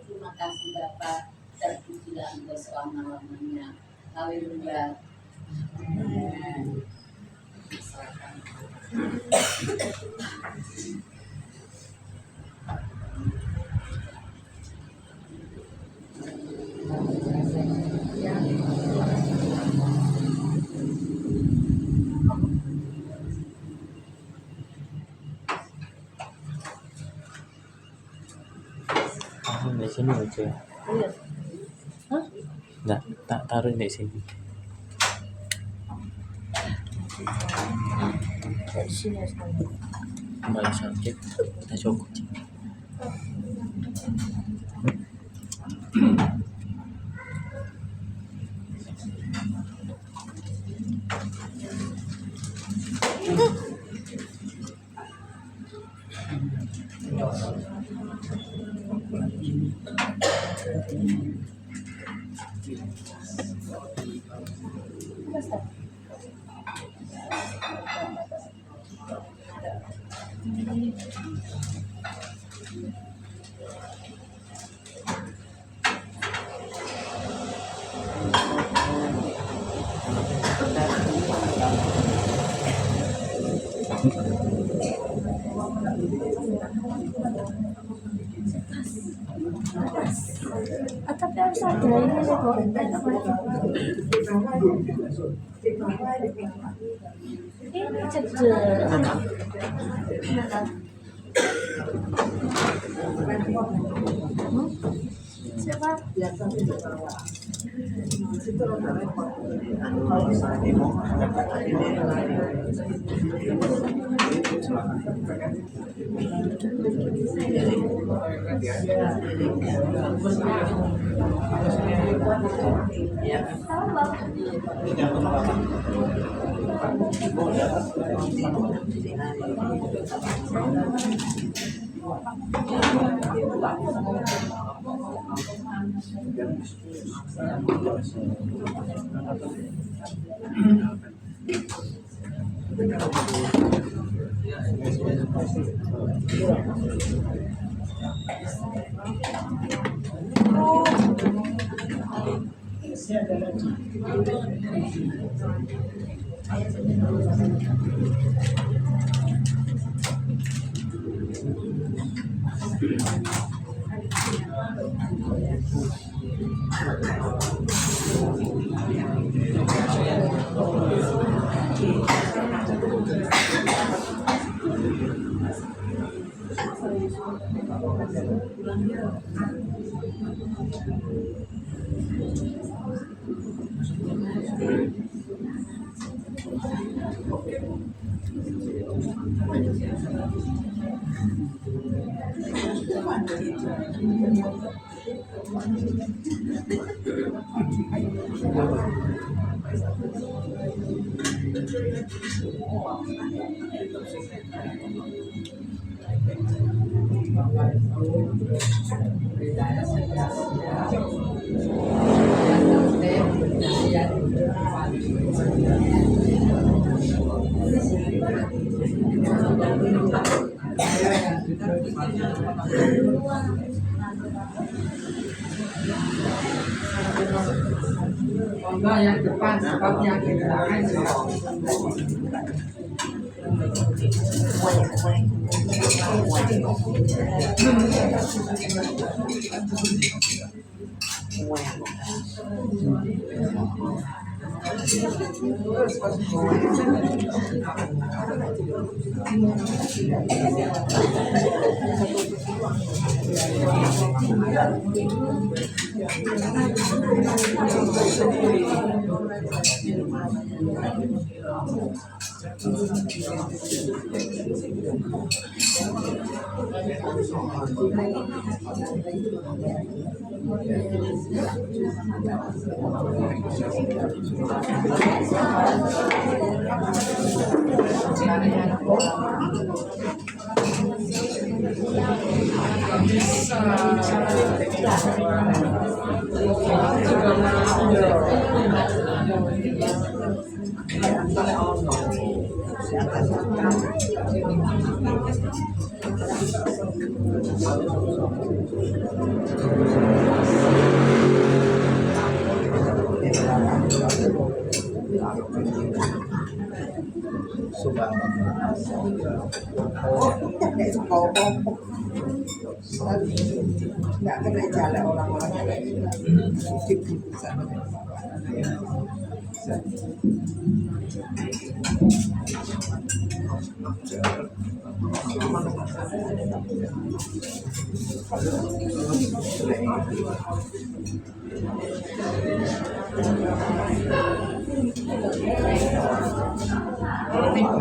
Bapa, terpujilah Engkau selama-lamanya. Haleluya. Amin. Di sini aja. Nah, tak taruh di sini. Kembali sakit, kita cukup. Tapi harus ada ini sih kok. Ini cedera. Siapa? Monggo yang depan seperti yang di belakang. Nggak kena jalan orang-orang kayak gitu.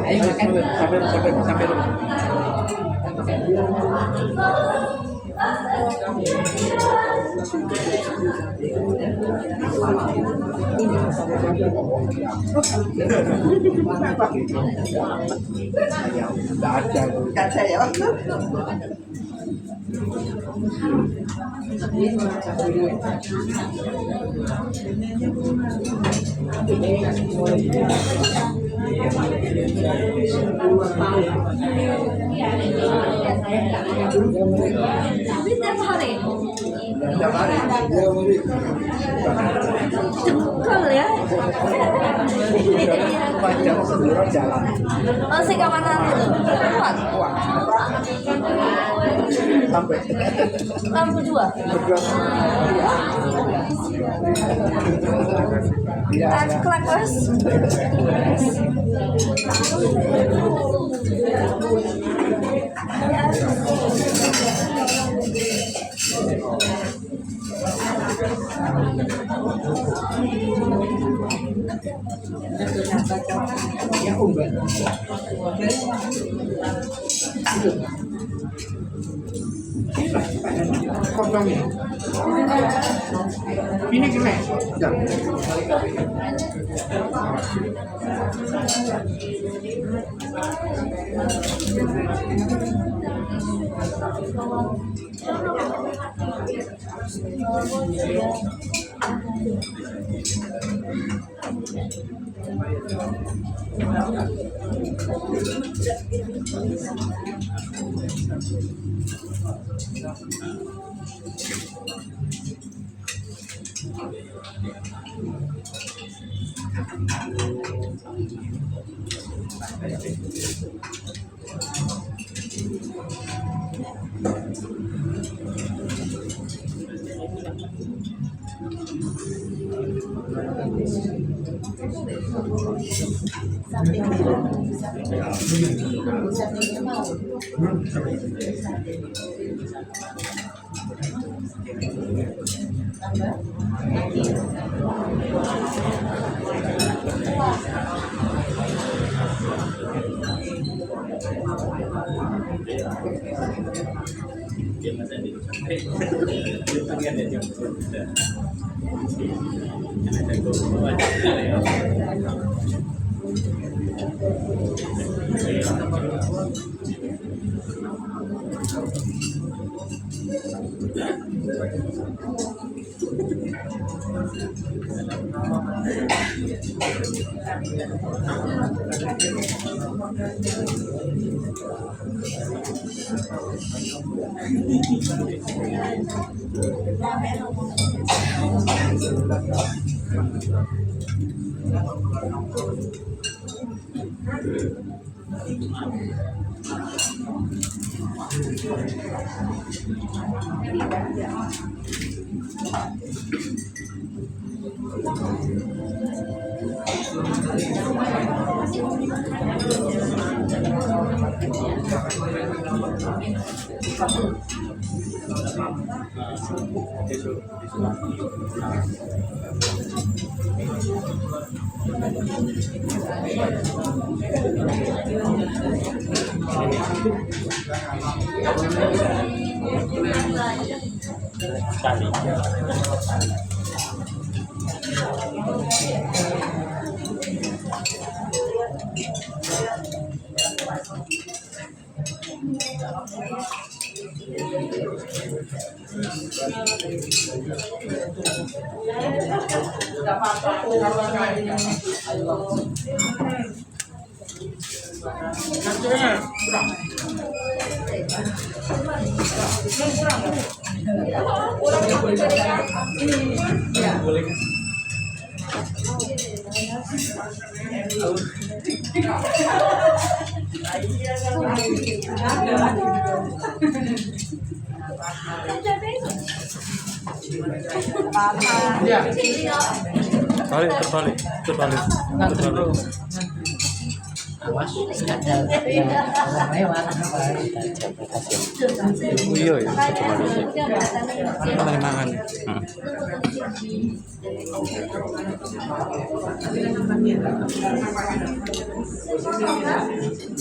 Ayo sampai rumah. Nggak ada ya. Tapi tiap hari. Jengkol ya. Jalan. Masih kawanan itu. Kuat. Sampai Kamu berdua. Kelak wes. Kosongnya. Ini kena. Sekali. Terbalik. Awas, skandal. Orang mewah. Iya ya, Paling mangan.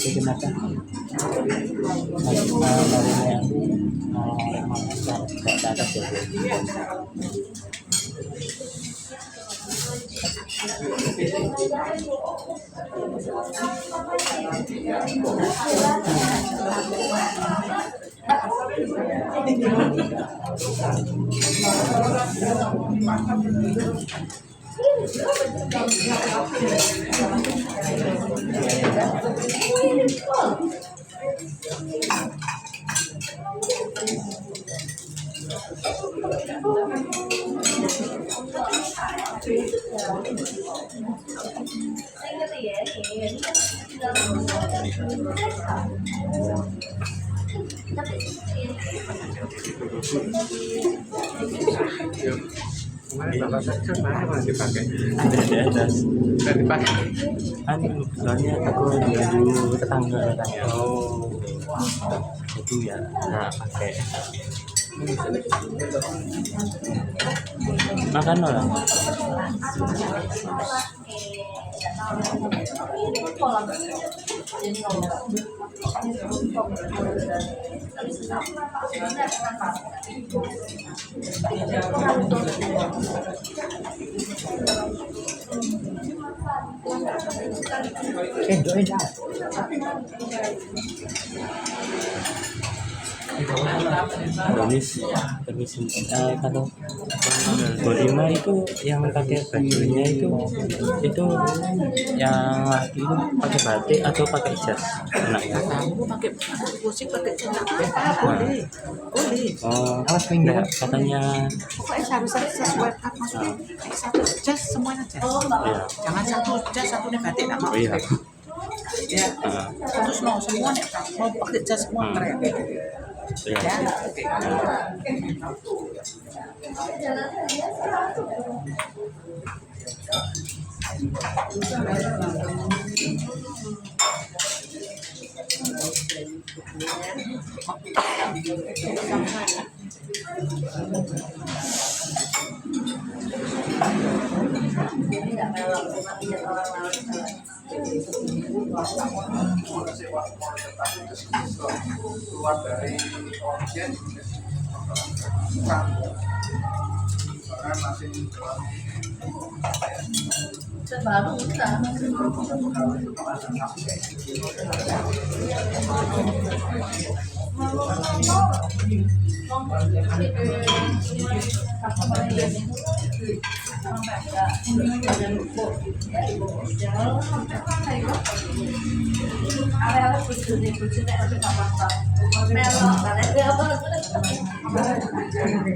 Jadi makan. Dipakai. Ada di atas. Nggak dipakai. Soalnya aku dulu tetangga. Oh. Itu ya, nah pakai. Makan orang. Permisi. Kalau Bolima itu yang pakai bajunya itu yang laki itu pakai batik atau pakai jas enaknya? Kamu pakai musik pakai jas boleh. Oh, enggak, katanya Pokoknya harus sesuai maksudnya satu jas semuanya jas. ya. Jangan satu jas satu batik nak mau. Oh iya. Ya. Terus no semua nih mau pakai jas semua keren. Iya. Ya. Oke. Keluar dari organ masih Baru udah. Ada kucing-kucing ada apa-apa. Melok, ada apa?